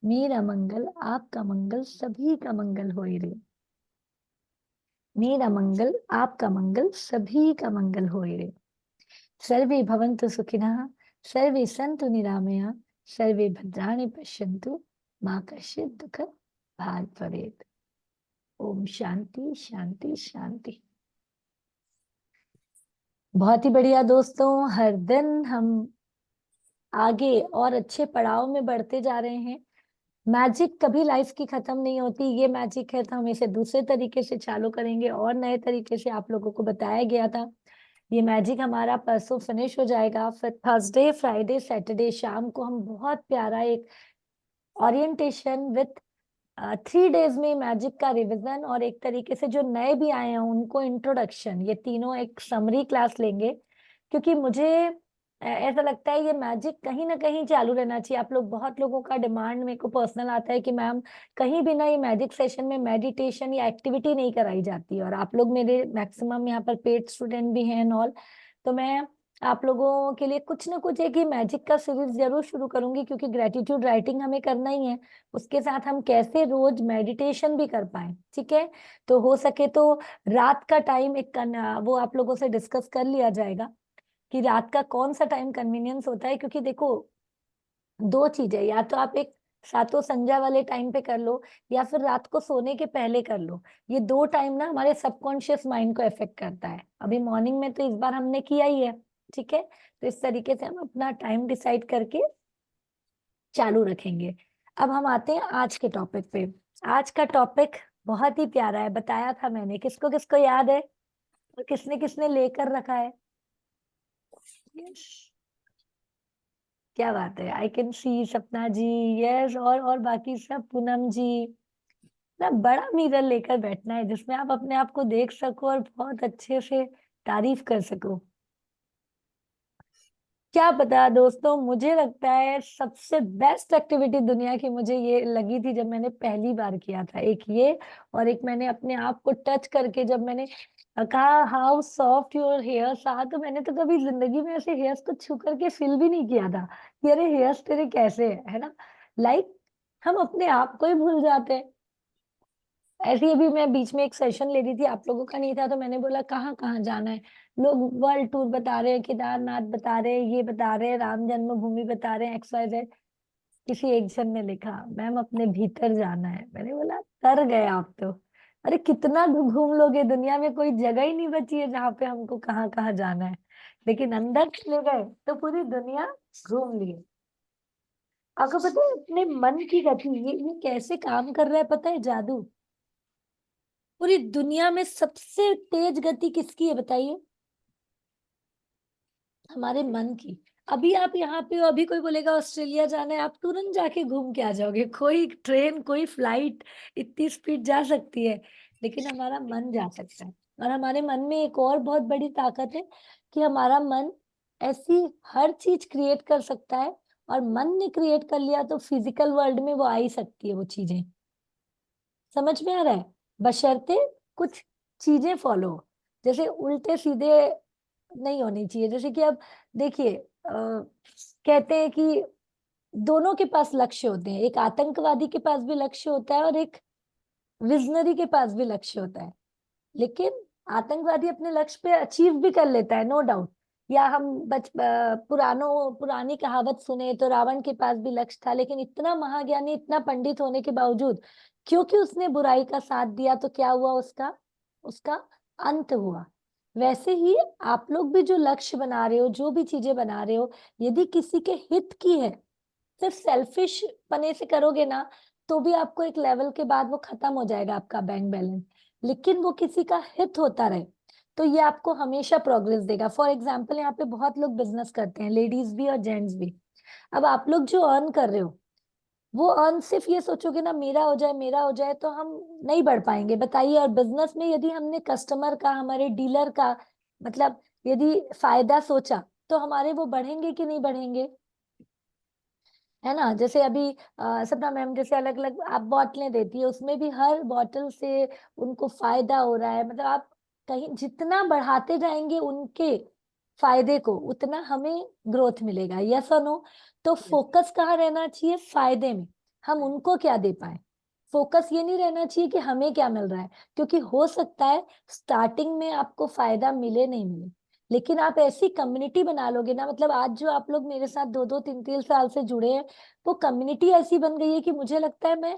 मेरा मंगल आपका मंगल सभी का मंगल होए रे। मेरा मंगल आपका मंगल सभी का मंगल होए रे। सर्वे भवन्तु सुखिनः, सर्वे सन्तु निरामया, सर्वे भद्राणि पश्यन्तु, मा कश्चित् दुःख भाग् भवेत्। ओम शांति शांति शांति। बहुत ही बढ़िया दोस्तों, हर दिन हम आगे और अच्छे पड़ाव में बढ़ते जा रहे हैं। मैजिक कभी लाइफ की खत्म नहीं होती, ये मैजिक है तो हम इसे दूसरे तरीके से चालू करेंगे और नए तरीके से आप लोगों को बताया गया था। ये मैजिक हमारा परसों फिनिश हो जाएगा, फिर थर्सडे फ्राइडे सैटरडे शाम को हम बहुत प्यारा एक ओरिएंटेशन विथ 3 डेज में मैजिक का रिवीजन और एक तरीके से जो नए भी आए हैं उनको इंट्रोडक्शन, ये तीनों एक समरी क्लास लेंगे। क्योंकि मुझे ऐसा लगता है ये मैजिक कहीं ना कहीं चालू रहना चाहिए। आप लोग, बहुत लोगों का डिमांड मेरे को पर्सनल आता है कि मैम कहीं भी ना ये मैजिक सेशन में मेडिटेशन या एक्टिविटी नहीं कराई जाती, और आप लोग मेरे मैक्सिमम यहाँ पर पेड स्टूडेंट भी हैं एंड ऑल। तो मैं आप लोगों के लिए कुछ ना कुछ एक ही मैजिक का सीरीज जरूर शुरू करूंगी, क्योंकि ग्रेटिट्यूड राइटिंग हमें करना ही है। उसके साथ हम कैसे रोज मेडिटेशन भी कर पाए, ठीक है। तो हो सके तो रात का टाइम एक वो आप लोगों से डिस्कस कर लिया जाएगा कि रात का कौन सा टाइम कन्वीनियंस होता है। क्योंकि देखो, दो चीजें, या तो आप एक सातों संध्या वाले टाइम पे कर लो या फिर रात को सोने के पहले कर लो। ये दो टाइम ना हमारे सबकॉन्शियस माइंड को इफेक्ट करता है। अभी मॉर्निंग में तो इस बार हमने किया ही है, ठीक है। तो इस तरीके से हम अपना टाइम डिसाइड करके चालू रखेंगे। अब हम आते हैं आज के टॉपिक पे। आज का टॉपिक बहुत ही प्यारा है, बताया था मैंने। किसको किसको याद है और किसने किसने लेकर रखा है? यस, क्या बात है, आई कैन सी सपना जी। यस, और बाकी सब, पूनम जी। ना बड़ा मिरर लेकर बैठना है जिसमें आप अपने आप को देख सको और बहुत अच्छे से तारीफ कर सको। क्या पता दोस्तों, मुझे लगता है सबसे बेस्ट एक्टिविटी दुनिया की मुझे ये लगी थी जब मैंने पहली बार किया था। एक ये, और एक मैंने अपने आप को टच करके जब मैंने कहा how soft your hairs are, तो मैंने तो कभी जिंदगी में ऐसे हेयर्स को छू करके फील भी नहीं किया था कि अरे हेयर्स तेरे कैसे है ना। लाइक हम अपने आप को ही भूल जाते हैं। ऐसे ही अभी मैं बीच में एक सेशन ले रही थी, आप लोगों का नहीं था, तो मैंने बोला कहाँ कहाँ जाना है। लोग वर्ल्ड टूर बता रहे हैं, केदारनाथ बता रहे हैं, ये बता रहे हैं, राम जन्मभूमि बता रहे हैं, XYZ। किसी एक जन ने लिखा मैम अपने भीतर जाना है। मैंने बोला कर गए आप तो। अरे कितना घूम लोगे, दुनिया में कोई जगह ही नहीं बची है जहाँ पे हमको कहाँ कहाँ जाना है। लेकिन अंदर चले गए तो पूरी दुनिया घूम लिए। आपको पता है अपने मन की गति ये कैसे काम कर रहा है? पता है जादू? पूरी दुनिया में सबसे तेज गति किसकी है बताइए? हमारे मन की। अभी आप यहाँ पे हो, अभी कोई बोलेगा ऑस्ट्रेलिया जाना है, आप तुरंत जाके घूम के आ जाओगे। कोई ट्रेन कोई फ्लाइट इतनी स्पीड जा सकती है, लेकिन हमारा मन जा सकता है। और हमारे मन में एक और बहुत बड़ी ताकत है कि हमारा मन ऐसी हर चीज क्रिएट कर सकता है। और मन ने क्रिएट कर लिया तो फिजिकल वर्ल्ड में वो आ ही सकती है वो चीजें। समझ में आ रहा है? बशर्ते कुछ चीजें फॉलो हो। जैसे उल्टे सीधे नहीं होनी चाहिए। जैसे कि अब देखिए, कहते हैं कि दोनों के पास लक्ष्य होते हैं। एक आतंकवादी के पास भी लक्ष्य होता है और एक विजनरी के पास भी लक्ष्य होता है। लेकिन आतंकवादी अपने लक्ष्य पे अचीव भी कर लेता है, नो डाउट। या हम पुरानी कहावत सुने तो रावण के पास भी लक्ष्य था, लेकिन इतना महाज्ञानी इतना पंडित होने के बावजूद क्योंकि उसने बुराई का साथ दिया तो क्या हुआ? उसका उसका अंत हुआ। वैसे ही आप लोग भी जो लक्ष्य बना रहे हो, जो भी चीजें बना रहे हो, यदि किसी के हित की है, सिर्फ सेल्फिश पने से करोगे ना, तो भी आपको एक लेवल के बाद वो खत्म हो जाएगा आपका बैंक बैलेंस। लेकिन वो किसी का हित होता रहे तो ये आपको हमेशा प्रोग्रेस देगा। फॉर एग्जाम्पल, यहाँ पे बहुत लोग बिजनेस करते हैं, लेडीज भी और जेंट्स भी। अब आप लोग जो अर्न कर रहे हो, वो अर्न सिर्फ ये सोचोगे ना मेरा हो जाए मेरा हो जाए, तो हम नहीं बढ़ पाएंगे, बताइए। और बिजनेस में यदि हमने कस्टमर का, हमारे डीलर का, मतलब यदि फायदा सोचा, तो हमारे वो बढ़ेंगे कि नहीं बढ़ेंगे? है ना। जैसे अभी सपना मैम जैसे अलग अलग आप बोतलें देती है, उसमें भी हर बोतल से उनको फायदा हो रहा है। मतलब आप कहीं जितना बढ़ाते जाएंगे उनके फायदे को, उतना हमें ग्रोथ मिलेगा। यस और नो? तो फोकस कहाँ रहना चाहिए? फायदे में। हम उनको क्या दे पाए। फोकस ये नहीं रहना चाहिए कि हमें क्या मिल रहा है, क्योंकि हो सकता है स्टार्टिंग में आपको फायदा मिले नहीं मिले, लेकिन आप ऐसी कम्युनिटी बना लोगे ना, मतलब आज जो आप लोग मेरे साथ 2-2 3-3 साल से जुड़े हैं, वो कम्युनिटी ऐसी बन गई है कि मुझे लगता है मैं,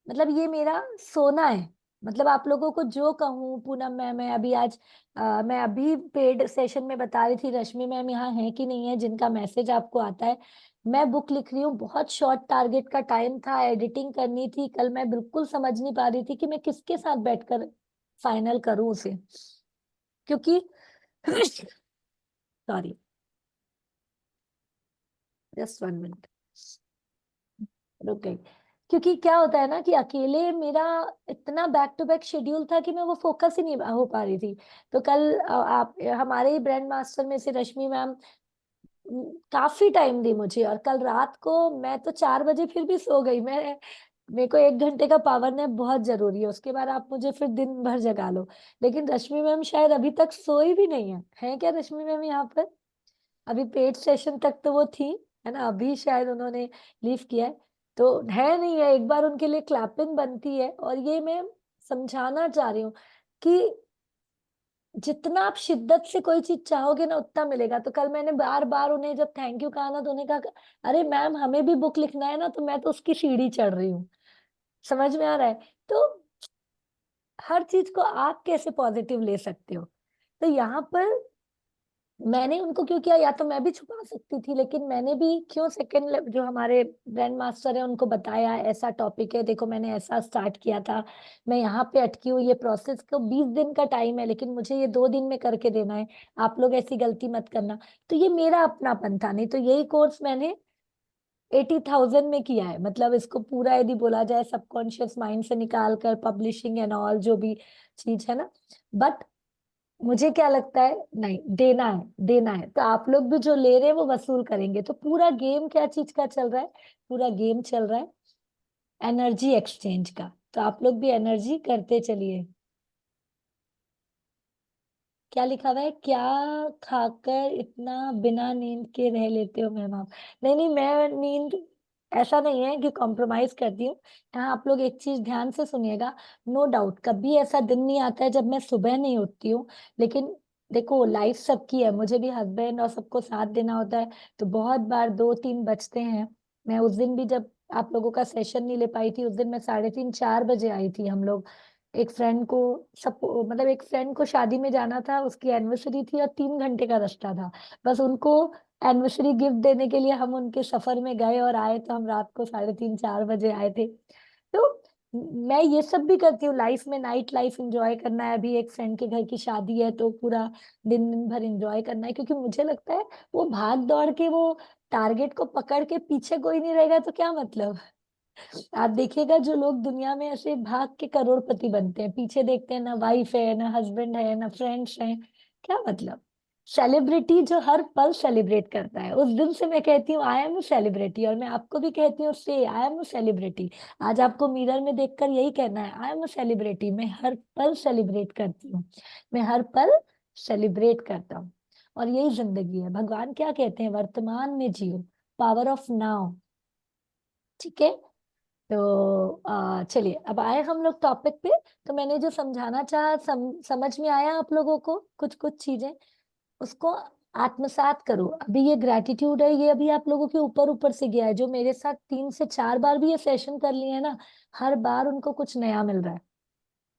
मतलब ये मेरा सोना है। मतलब आप लोगों को जो कहूँ, पूनम मैम, मैं अभी आज मैं अभी पेड सेशन में बता रही थी, रश्मि मैम यहाँ है कि नहीं है, जिनका मैसेज आपको आता है। मैं बुक लिख रही हूँ, बहुत शॉर्ट टारगेट का टाइम था, एडिटिंग करनी थी कल, मैं बिल्कुल समझ नहीं पा रही थी कि मैं किसके साथ बैठकर फाइनल करूँ उसे, क्योंकि सॉरी, जस्ट 1 मिनट, रुक गई। क्योंकि क्या होता है ना कि अकेले मेरा इतना बैक टू बैक शेड्यूल था कि मैं वो फोकस ही नहीं हो पा रही थी। तो कल आप हमारे ही ब्रांड मास्टर में से रश्मि मैम काफी टाइम दी मुझे, और कल रात को मैं तो 4 बजे फिर भी सो गई। मैं, मेरे को 1 घंटे का पावर नैप बहुत जरूरी है, उसके बाद आप मुझे फिर दिन भर जगा लो। लेकिन रश्मि मैम शायद अभी तक सोई भी नहीं है क्या रश्मि मैम यहाँ पर? अभी पेड सेशन तक तो वो थी, है ना, अभी शायद उन्होंने लीव किया है, तो है नहीं है। एक बार उनके लिए क्लैपिंग बनती है, और ये मैं समझाना चाह रही हूँ कि जितना आप शिद्दत से कोई चीज चाहोगे ना, उतना मिलेगा। तो कल मैंने बार बार उन्हें जब थैंक यू कहा ना, तो उन्हें कहा अरे मैम हमें भी बुक लिखना है ना, तो मैं तो उसकी सीढ़ी चढ़ रही हूँ। समझ में आ रहा है? तो हर चीज को आप कैसे पॉजिटिव ले सकते हो। तो यहाँ पर मैंने उनको क्यों किया, या तो मैं भी छुपा सकती थी, लेकिन मैंने भी क्यों सेकंड जो हमारे ग्रैंड मास्टर है उनको बताया ऐसा टॉपिक है, देखो मैंने ऐसा स्टार्ट किया था, मैं यहाँ पे अटकी हूँ, ये प्रोसेस को 20 दिन का टाइम है, लेकिन मुझे ये 2 दिन में करके देना है, आप लोग ऐसी गलती मत करना। तो ये मेरा अपनापन था, नहीं तो यही कोर्स मैंने 80,000 में किया है। मतलब इसको पूरा यदि बोला जाए सबकॉन्शियस माइंड से निकाल कर, पब्लिशिंग एंड ऑल जो भी चीज है ना, बट मुझे क्या लगता है, नहीं, देना है, देना है, तो आप लोग भी जो ले रहे हैं वो वसूल करेंगे। तो पूरा गेम क्या चीज का चल रहा है? पूरा गेम चल रहा है एनर्जी एक्सचेंज का, तो आप लोग भी एनर्जी करते चलिए। क्या लिखा हुआ है, क्या खाकर इतना बिना नींद के रह लेते हो मैम आप? नहीं नहीं, मैं नींद ऐसा नहीं है कि कॉम्प्रोमाइज करती हूँ। यहाँ आप लोग एक चीज ध्यान से सुनिएगा, नो डाउट कभी ऐसा दिन नहीं आता है जब मैं सुबह नहीं उठती हूँ, लेकिन देखो लाइफ सबकी है, मुझे भी हस्बैंड और सबको साथ देना होता है, तो बहुत बार 2-3 बजते हैं। मैं उस दिन भी जब आप लोगों का सेशन नहीं ले पाई थी, उस दिन मैं 3:30-4 बजे आई थी। हम लोग एक फ्रेंड को, सब मतलब एक फ्रेंड को शादी में जाना था, उसकी एनिवर्सरी थी और 3 घंटे का रास्ता था, बस उनको एनिवर्सरी गिफ्ट देने के लिए हम उनके सफर में गए और आए, तो हम रात को 3:30-4 बजे आए थे। तो मैं ये सब भी करती हूँ लाइफ में, नाइट लाइफ एंजॉय करना है, अभी एक फ्रेंड के घर की शादी है तो पूरा दिन दिन भर एंजॉय करना है, क्योंकि मुझे लगता है वो भाग दौड़ के वो टारगेट को पकड़ के पीछे कोई नहीं रहेगा तो क्या मतलब। आप देखिएगा जो लोग दुनिया में ऐसे भाग के करोड़पति बनते हैं, पीछे देखते हैं ना वाइफ है, ना हस्बैंड है, ना फ्रेंड्स हैं, क्या मतलब। सेलिब्रिटी जो हर पल सेलिब्रेट करता है, उस दिन से मैं कहती हूँ आई एम अ सेलिब्रिटी, और मैं आपको भी कहती हूँ से आई एम अ सेलिब्रिटी। आज आपको मिरर में देखकर यही कहना है, आई एम अ सेलिब्रिटी, मैं हर पल सेलिब्रेट करती हूँ, मैं हर पल सेलिब्रेट करता हूँ। और यही जिंदगी है, भगवान क्या कहते हैं, वर्तमान में जियो, पावर ऑफ नाउ। ठीक है, तो चलिए अब आए हम लोग टॉपिक पे। तो मैंने जो समझाना चाहा, समझ में आया आप लोगों को कुछ कुछ चीजें, उसको आत्मसात करो। अभी ये ग्रैटिट्यूड है, ये अभी आप लोगों के ऊपर ऊपर से गया है, जो मेरे साथ 3 से 4 बार भी ये सेशन कर लिए है ना, हर बार उनको कुछ नया मिल रहा है।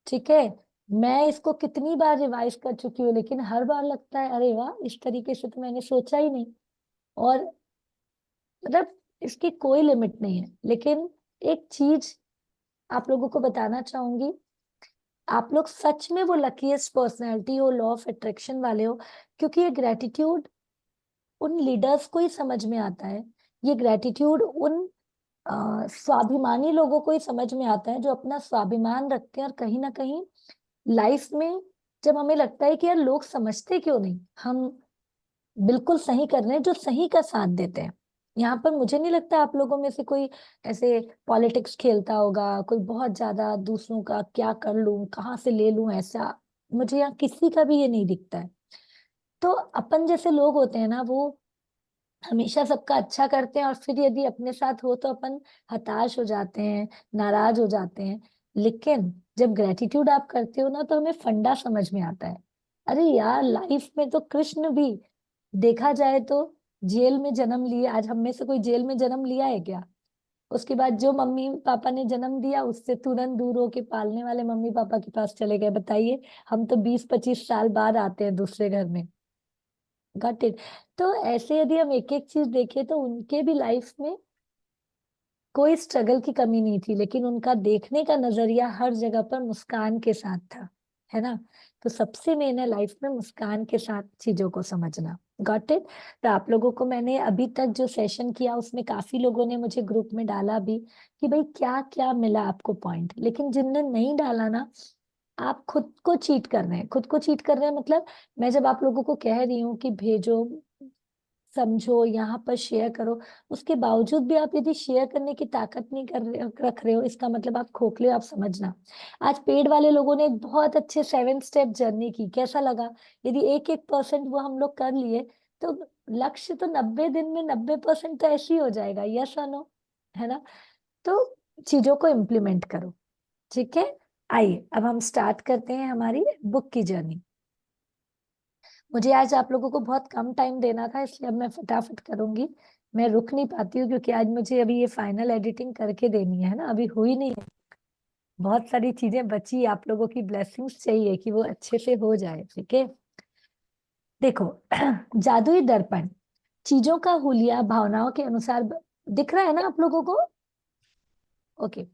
ठीक है, मैं इसको कितनी बार रिवाइज कर चुकी हूँ, लेकिन हर बार लगता है अरे वाह, इस तरीके से तो मैंने सोचा ही नहीं। और मतलब इसकी कोई लिमिट नहीं है। लेकिन एक चीज आप लोगों को बताना चाहूंगी, आप लोग सच में वो लकीएस्ट पर्सनैलिटी हो, लॉ ऑफ अट्रैक्शन वाले हो, क्योंकि ये ग्रेटिट्यूड उन लीडर्स को ही समझ में आता है। ये ग्रेटिट्यूड उन स्वाभिमानी लोगों को ही समझ में आता है, जो अपना स्वाभिमान रखते हैं, और कहीं ना कहीं लाइफ में जब हमें लगता है कि यार लोग समझते क्यों नहीं, हम बिल्कुल सही कर रहे हैं, जो सही का साथ देते हैं। यहाँ पर मुझे नहीं लगता आप लोगों में से कोई ऐसे पॉलिटिक्स खेलता होगा, कोई बहुत ज्यादा दूसरों का क्या कर लूं, कहाँ से ले लूं, ऐसा मुझे यहाँ किसी का भी ये नहीं दिखता है। तो अपन जैसे लोग होते हैं ना, वो हमेशा सबका अच्छा करते हैं और फिर यदि अपने साथ हो तो अपन हताश हो जाते हैं, नाराज हो जाते हैं। लेकिन जब ग्रेटिट्यूड आप करते हो ना तो हमें फंडा समझ में आता है। अरे यार, लाइफ में तो कृष्ण भी देखा जाए तो जेल में जन्म लिए। आज हम में से कोई जेल में जन्म लिया है क्या? उसके बाद जो मम्मी पापा ने जन्म दिया उससे तुरंत दूर होके पालने वाले मम्मी पापा के पास चले गए। बताइए, हम तो 20-25 साल बाद आते हैं दूसरे घर में। Got it? तो ऐसे यदि हम एक एक चीज देखें तो उनके भी लाइफ में कोई स्ट्रगल की कमी नहीं थी, लेकिन उनका देखने का नजरिया हर जगह पर मुस्कान के साथ था, है ना? तो सबसे मेन है लाइफ में मुस्कान के साथ चीजों को समझना। Got it? तो आप लोगों को मैंने अभी तक जो सेशन किया उसमें काफी लोगों ने मुझे ग्रुप में डाला भी कि भाई क्या क्या मिला आपको पॉइंट। लेकिन जिनने नहीं डाला ना, आप खुद को चीट कर रहे हैं। खुद को चीट कर रहे हैं मतलब, मैं जब आप लोगों को कह रही हूँ कि भेजो, समझो, यहाँ पर शेयर करो, उसके बावजूद भी आप यदि शेयर करने की ताकत नहीं कर रहे रख रहे हो, इसका मतलब आप खोखले हो। आप समझना, आज पेड वाले लोगों ने एक बहुत अच्छे 7 स्टेप जर्नी की, कैसा लगा? यदि 1-1% वो हम लोग कर लिए तो लक्ष्य तो 90 दिन में 90% तो ऐसे ही हो जाएगा। यस और नो? है ना? तो चीजों को इम्प्लीमेंट करो। ठीक है, आइए अब हम स्टार्ट करते हैं हमारी बुक की जर्नी। मुझे आज आप लोगों को बहुत कम टाइम देना था, इसलिए अब मैं फटाफट करूंगी। मैं रुक नहीं पाती हूँ क्योंकि आज मुझे अभी ये फाइनल एडिटिंग करके देनी है ना, अभी हुई नहीं है। बहुत सारी चीजें बची, आप लोगों की ब्लेसिंग्स चाहिए कि वो अच्छे से हो जाए। ठीक है, देखो जादुई दर्पण चीजों का हुलिया भावनाओं के अनुसार दिख रहा है ना आप लोगों को? ओके।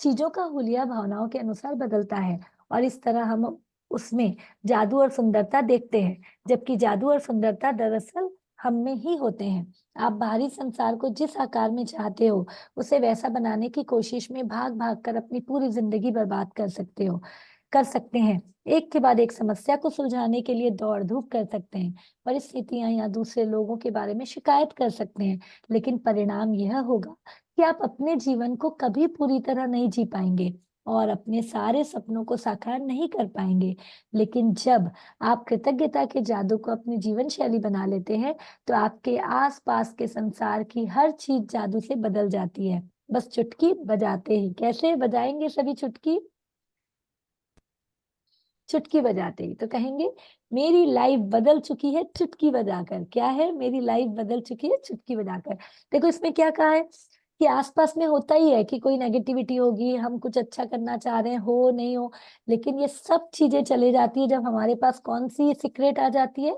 चीजों का हुलिया भावनाओं के अनुसार बदलता है और इस तरह हम उसमें जादू और सुंदरता देखते हैं, जबकि जादू और सुंदरता दरअसल हम में ही होते हैं। आप बाहरी संसार को जिस आकार में चाहते हो उसे वैसा बनाने की कोशिश में भाग भाग कर अपनी पूरी जिंदगी बर्बाद कर सकते हैं। एक के बाद एक समस्या को सुलझाने के लिए दौड़ धूप कर सकते हैं, परिस्थितियां या दूसरे लोगों के बारे में शिकायत कर सकते हैं, लेकिन परिणाम यह होगा कि आप अपने जीवन को कभी पूरी तरह नहीं जी पाएंगे और अपने सारे सपनों को साकार नहीं कर पाएंगे। लेकिन जब आप कृतज्ञता के जादू को अपनी जीवन शैली बना लेते हैं तो आपके आसपास के संसार की हर चीज जादू से बदल जाती है, बस चुटकी बजाते ही। कैसे बजाएंगे सभी चुटकी? चुटकी बजाते ही तो कहेंगे मेरी लाइफ बदल चुकी है चुटकी बजाकर। क्या है? मेरी लाइफ बदल चुकी है चुटकी बजाकर। देखो इसमें क्या कहा है कि आसपास में होता ही है कि कोई नेगेटिविटी होगी, हम कुछ अच्छा करना चाह रहे हैं, हो नहीं हो, लेकिन ये सब चीजें चले जाती है जब हमारे पास कौन सी सीक्रेट आ जाती है?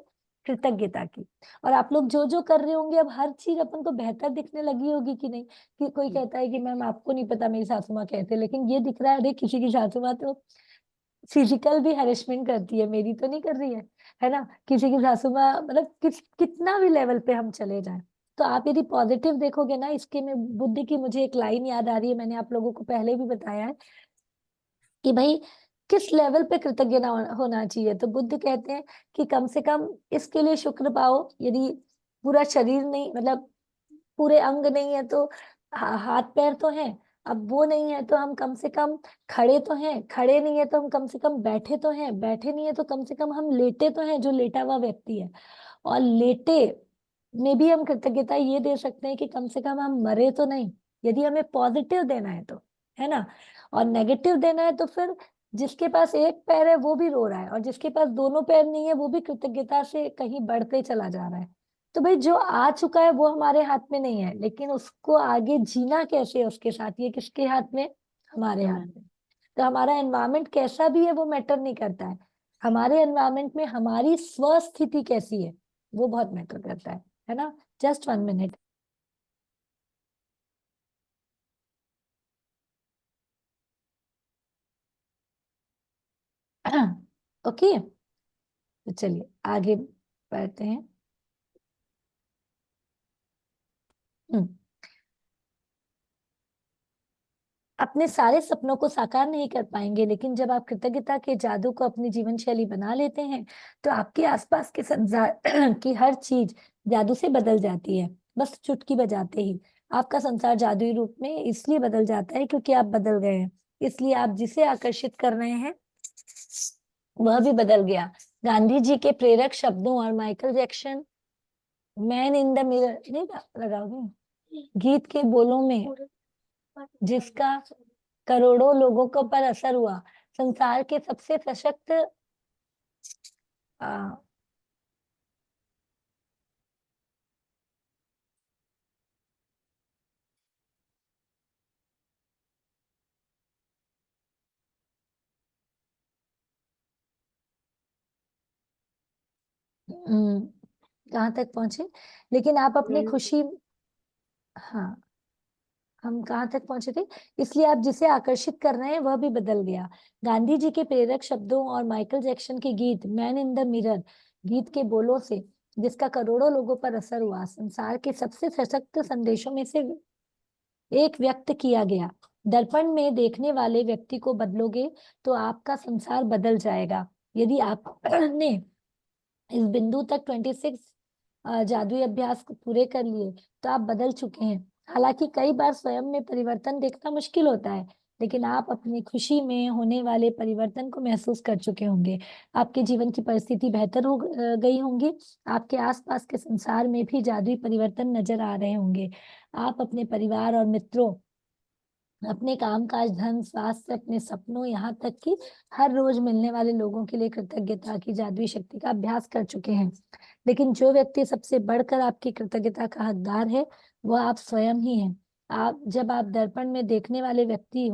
कृतज्ञता की। और आप लोग जो जो कर रहे होंगे, अब हर चीज अपन को बेहतर दिखने लगी होगी कि नहीं? कि कोई कहता है कि मैम आपको नहीं पता मेरी सासू माँ कहते, लेकिन ये दिख रहा है अरे किसी की सासू माँ तो फिजिकल भी हैरेसमेंट करती है, मेरी तो नहीं कर रही है ना? किसी की सासू माँ, मतलब कितना भी लेवल पे हम चले जाएं। तो आप यदि पॉजिटिव देखोगे ना, इसके में बुद्धि की मुझे एक लाइन याद आ रही है, मैंने आप लोगों को पहले भी बताया है कि भाई किस लेवल पे कृतज्ञ होना चाहिए। तो बुद्ध कहते हैं कि कम से कम इसके लिए शुक्र पाओ, यदि पूरा शरीर नहीं, मतलब पूरे अंग नहीं है तो हाथ पैर तो हैं। अब वो नहीं है तो हम कम से कम खड़े तो हैं, खड़े नहीं है तो हम कम से कम बैठे तो हैं, बैठे नहीं है तो कम से कम हम लेटे तो हैं, जो लेटा हुआ व्यक्ति है। और लेटे में भी हम कृतज्ञता ये दे सकते हैं कि कम से कम हम मरे तो नहीं, यदि हमें पॉजिटिव देना है तो, है ना? और नेगेटिव देना है तो फिर जिसके पास एक पैर है वो भी रो रहा है और जिसके पास दोनों पैर नहीं है वो भी कृतज्ञता से कहीं बढ़ते चला जा रहा है। तो भाई जो आ चुका है वो हमारे हाथ में नहीं है, लेकिन उसको आगे जीना कैसे है उसके साथ, ये किसके हाथ में? हमारे हाथ में। तो हमारा एनवायरनमेंट कैसा भी है वो मैटर नहीं करता है, हमारे एनवायरनमेंट में हमारी स्वस्थिति कैसी है वो बहुत मैटर करता है ना? Just 1 minute. ओके, तो चलिए आगे बढ़ते हैं। हम्म, अपने सारे सपनों को साकार नहीं कर पाएंगे, लेकिन जब आप कृतज्ञता के जादू को अपनी जीवन शैली बना लेते हैं तो आपके आसपास के संसार की हर चीज जादू से बदल जाती है, बस चुटकी बजाते ही। आपका संसार जादुई रूप में इसलिए बदल जाता है क्योंकि आप बदल गए हैं, इसलिए आप जिसे आकर्षित कर रहे हैं वह भी बदल गया। गांधी जी के प्रेरक शब्दों और Michael Jackson man in the mirror नहीं लगाओगे? गीत के बोलों में जिसका करोड़ों लोगों को पर असर हुआ, संसार के सबसे सशक्त आ, कहाँ तक पहुंचे? लेकिन आप अपनी खुशी, हाँ, हम कहाँ तक पहुंचे थे? इसलिए आप जिसे आकर्षित कर रहे हैं वह भी बदल गया। गांधी जी के प्रेरक शब्दों और माइकल जैक्सन के गीत मैन इन द मिरर गीत के बोलों से जिसका करोड़ों लोगों पर असर हुआ, संसार के सबसे सशक्त संदेशों में से एक व्यक्त किया गया। दर्पण में देखने वाले व्यक्ति को बदलोगे तो आपका संसार बदल जाएगा। यदि आपने इस बिंदु तक 26 जादुई अभ्यास को पूरे कर लिए तो आप बदल चुके हैं। हालांकि कई बार स्वयं में परिवर्तन देखना मुश्किल होता है, लेकिन आप अपनी खुशी में होने वाले परिवर्तन को महसूस कर चुके होंगे। आपके जीवन की परिस्थिति बेहतर हो गई होंगी। आपके आसपास के संसार में भी जादुई परिवर्तन नजर आ रहे होंगे। आप अपने परिवार और मित्रों, अपने कामकाज, धन, स्वास्थ्य, अपने सपनों, यहाँ तक कि हर रोज मिलने वाले लोगों के लिए कृतज्ञता की जादुई शक्ति का अभ्यास कर चुके हैं। लेकिन जो व्यक्ति सबसे बढ़कर आपकी कृतज्ञता का हकदार है वह आप स्वयं ही हैं। आप जब आप दर्पण में देखने वाले व्यक्ति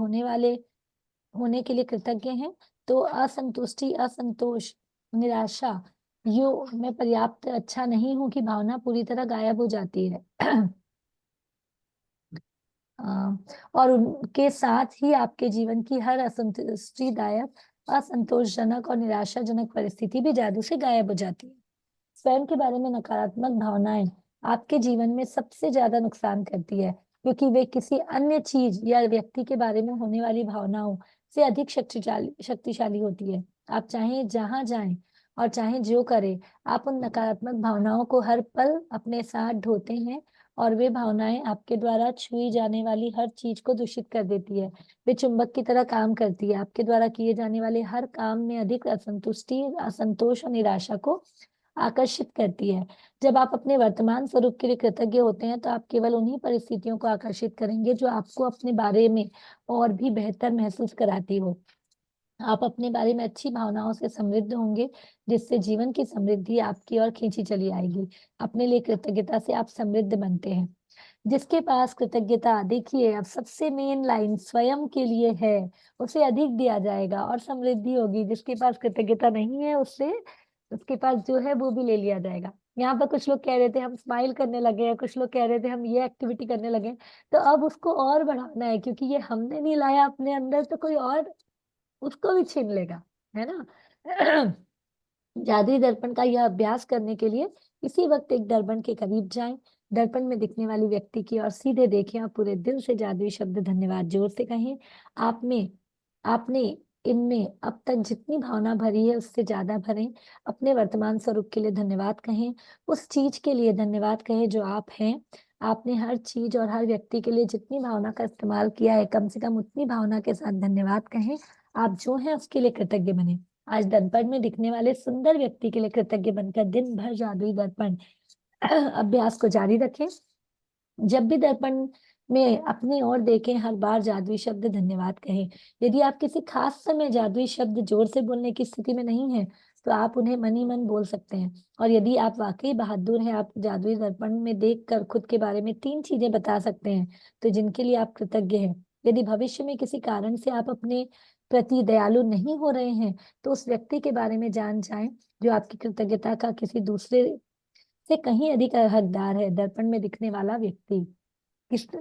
होने के लिए कृतज्ञ हैं तो असंतुष्टि, असंतोष, निराशा, यो मैं पर्याप्त अच्छा नहीं हूं की भावना पूरी तरह गायब हो जाती है। और उनके साथ ही आपके जीवन की हर असंतुष्टिदायक, असंतोषजनक और निराशाजनक परिस्थिति भी जादू से गायब हो जाती है। स्वयं के बारे में नकारात्मक भावनाएं आपके जीवन में सबसे ज्यादा नुकसान करती है, क्योंकि वे किसी अन्य चीज या व्यक्ति के बारे में होने वाली भावनाओं से अधिक शक्तिशाली होती है। आप चाहे जहां जाएं और चाहे जो करें, आप उन नकारात्मक भावनाओं को हर पल अपने साथ ढोते हैं, और वे भावनाएं आपके द्वारा छुई जाने वाली हर चीज को दूषित कर देती है। वे चुंबक की तरह काम करती है, आपके द्वारा किए जाने वाले हर काम में अधिक असंतुष्टि, असंतोष और निराशा को आकर्षित करती है। जब आप अपने वर्तमान स्वरूप के लिए कृतज्ञ होते हैं तो आप केवल उन्हीं परिस्थितियों को आकर्षित करेंगे जो आपको अपने बारे में और भी बेहतर महसूस कराती हो। आप अपने बारे में अच्छी भावनाओं से समृद्ध होंगे, जिससे जीवन की समृद्धि आपकी ओर खींची चली आएगी। अपने लिए कृतज्ञता से आप समृद्ध बनते हैं। जिसके पास कृतज्ञता, देखिए अब सबसे मेन लाइन स्वयं के लिए है, उसे अधिक दिया जाएगा और समृद्धि होगी। जिसके पास कृतज्ञता नहीं है उससे, उसके पास जो है वो भी ले लिया जाएगा। यहाँ पर कुछ लोग कह रहे थे हम स्माइल करने लगे हैं, कुछ लोग कह रहे थे हम ये एक्टिविटी करने लगे हैं। तो अब उसको और बढ़ाना है, क्योंकि ये हमने नहीं लाया अपने अंदर तो कोई और उसको भी छीन लेगा, है ना? जादुई दर्पण का यह अभ्यास करने के लिए इसी वक्त एक दर्पण के करीब जाएं। दर्पण में दिखने वाली व्यक्ति की ओर सीधे देखें और पूरे दिल से जादुई शब्द धन्यवाद जोर से कहें। आप में आपने इनमें अब तक जितनी भावना भरी है उससे ज्यादा भरें। अपने वर्तमान स्वरूप के लिए धन्यवाद कहें। उस चीज के लिए धन्यवाद कहें जो आप हैं। आपने हर चीज और हर व्यक्ति के लिए जितनी भावना का इस्तेमाल किया है, कम से कम उतनी भावना के साथ धन्यवाद कहें। आप जो हैं उसके लिए कृतज्ञ बने। आज दर्पण में दिखने वाले सुंदर व्यक्ति के लिए कृतज्ञ बनकर दिन भर जादुई दर्पण अभ्यास को जारी रखें। जब भी दर्पण में अपनी ओर देखें, हर बार जादुई शब्द धन्यवाद कहें। यदि आप किसी खास समय जादुई शब्द जोर से बोलने की स्थिति में नहीं है तो आप उन्हें मन ही मन बोल सकते हैं। और यदि आप वाकई बहादुर हैं, आप जादुई दर्पण में देखकर खुद के बारे में 3 चीजें बता सकते हैं तो जिनके लिए आप कृतज्ञ हैं। यदि भविष्य में किसी कारण से आप अपने प्रति दयालु नहीं हो रहे हैं तो उस व्यक्ति के बारे में जान जाएं जो आपकी कृतज्ञता का किसी दूसरे से कहीं अधिक हकदार है। दर्पण में दिखने वाला व्यक्ति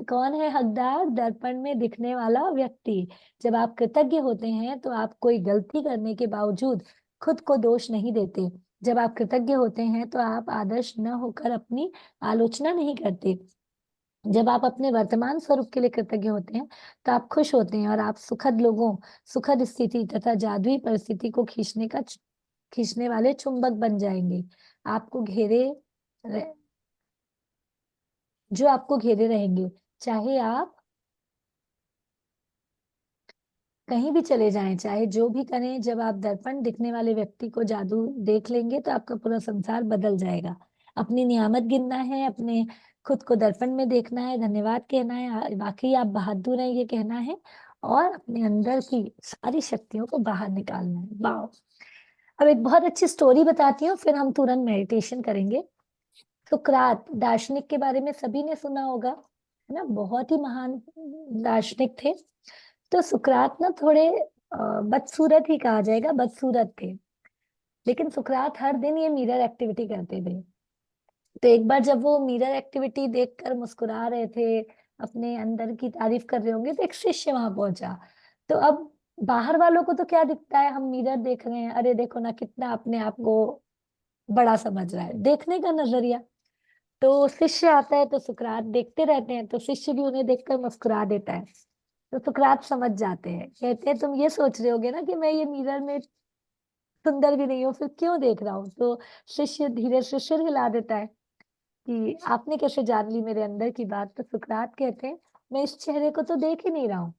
कौन है हकदार? दर्पण में दिखने वाला व्यक्ति। जब आप कृतज्ञ होते हैं तो आप कोई गलती करने के बावजूद खुद को दोष नहीं देते। जब आप कृतज्ञ होते हैं तो आप आदर्श न होकर अपनी आलोचना नहीं करते। जब आप अपने वर्तमान स्वरूप के लिए कृतज्ञ होते हैं तो आप खुश होते हैं और आप सुखद स्थिति तथा जादुई परिस्थिति को खींचने वाले चुंबक बन जाएंगे। आपको घेरे रह- जो आपको घेरे रहेंगे, चाहे आप कहीं भी चले जाएं, चाहे जो भी करें। जब आप दर्पण दिखने वाले व्यक्ति को जादू देख लेंगे तो आपका पूरा संसार बदल जाएगा। अपनी नियामत गिनना है, अपने खुद को दर्पण में देखना है, धन्यवाद कहना है, वाकई आप बहादुर हैं ये कहना है, और अपने अंदर की सारी शक्तियों को बाहर निकालना है। वाह। अब एक बहुत अच्छी स्टोरी बताती हूँ, फिर हम तुरंत मेडिटेशन करेंगे। सुकरात दार्शनिक के बारे में सभी ने सुना होगा, है ना, बहुत ही महान दार्शनिक थे। तो सुकरात ना थोड़े बदसूरत ही कहा जाएगा, बदसूरत थे। लेकिन सुकरात हर दिन ये मिरर एक्टिविटी करते थे। तो एक बार जब वो मिरर एक्टिविटी देखकर मुस्कुरा रहे थे, अपने अंदर की तारीफ कर रहे होंगे, तो एक शिष्य वहां पहुंचा। तो अब बाहर वालों को तो क्या दिखता है, हम मिरर देख रहे हैं, अरे देखो ना कितना अपने आप को बड़ा समझ रहा है, देखने का नजरिया। तो शिष्य आता है तो सुकरात देखते रहते हैं, तो शिष्य भी उन्हें देखकर मुस्कुरा देता है। तो सुकरात समझ जाते हैं, कहते हैं तुम ये सोच रहे होगे ना कि मैं ये मिरर में सुंदर भी नहीं हूँ, फिर क्यों देख रहा हूँ। तो शिष्य धीरे से सिर हिला देता है कि आपने कैसे जान ली मेरे अंदर की बात। तो सुकरात कहते हैं मैं इस चेहरे को तो देख ही नहीं रहा हूँ,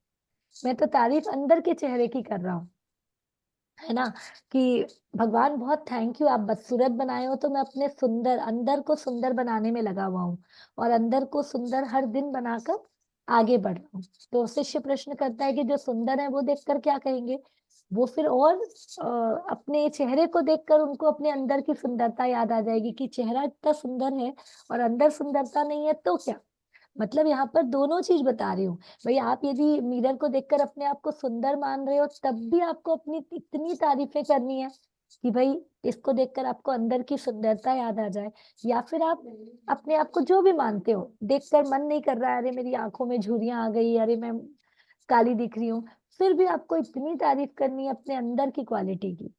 मैं तो तारीफ अंदर के चेहरे की कर रहा हूँ, है ना, कि भगवान बहुत थैंक यू, आप बदसूरत बनाए हो तो मैं अपने सुंदर अंदर को सुंदर बनाने में लगा हुआ हूँ, और अंदर को सुंदर हर दिन बनाकर आगे बढ़ रहा हूँ। तो शिष्य प्रश्न करता है कि जो सुंदर है वो देखकर क्या कहेंगे। वो फिर और अपने चेहरे को देखकर उनको अपने अंदर की सुंदरता याद आ जाएगी कि चेहरा इतना सुंदर है और अंदर सुंदरता नहीं है तो क्या। मतलब यहाँ पर दोनों चीज बता रही हूँ। भाई आप यदि मिरर को देखकर अपने आप को सुंदर मान रहे हो, तब भी आपको अपनी इतनी तारीफें करनी है कि भाई इसको देखकर आपको अंदर की सुंदरता याद आ जाए। या फिर आप अपने आप को जो भी मानते हो, देखकर मन नहीं कर रहा है, अरे मेरी आंखों में झुर्रियां आ गई, अरे मैं काली दिख रही हूँ, फिर भी आपको इतनी तारीफ करनी है अपने अंदर की क्वालिटी की।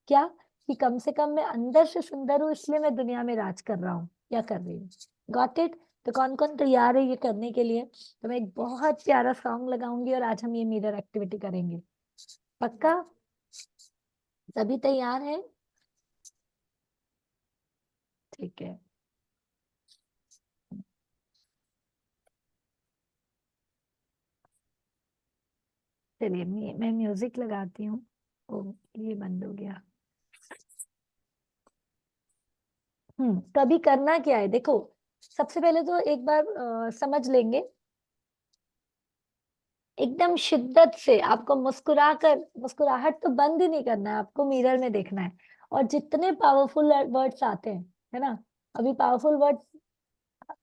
क्या, कि कम से कम मैं अंदर से सुंदर हूँ, इसलिए मैं दुनिया में राज कर रहा हूँ या कर रही हूँ। Got it. तो कौन कौन तैयार है ये करने के लिए। तो मैं एक बहुत प्यारा सॉन्ग लगाऊंगी और आज हम ये मिरर एक्टिविटी करेंगे। पक्का, सभी तैयार है। ठीक है, चलिए मैं म्यूजिक लगाती हूँ। ओ, ये बंद हो गया। कभी करना क्या है देखो, सबसे पहले तो एक बार समझ लेंगे, एकदम शिद्दत से आपको मुस्कुरा कर, मुस्कुराहट तो बंद ही नहीं करना है, आपको मिरर में देखना है। और जितने पावरफुल वर्ड्स आते हैं, है ना, अभी पावरफुल वर्ड्स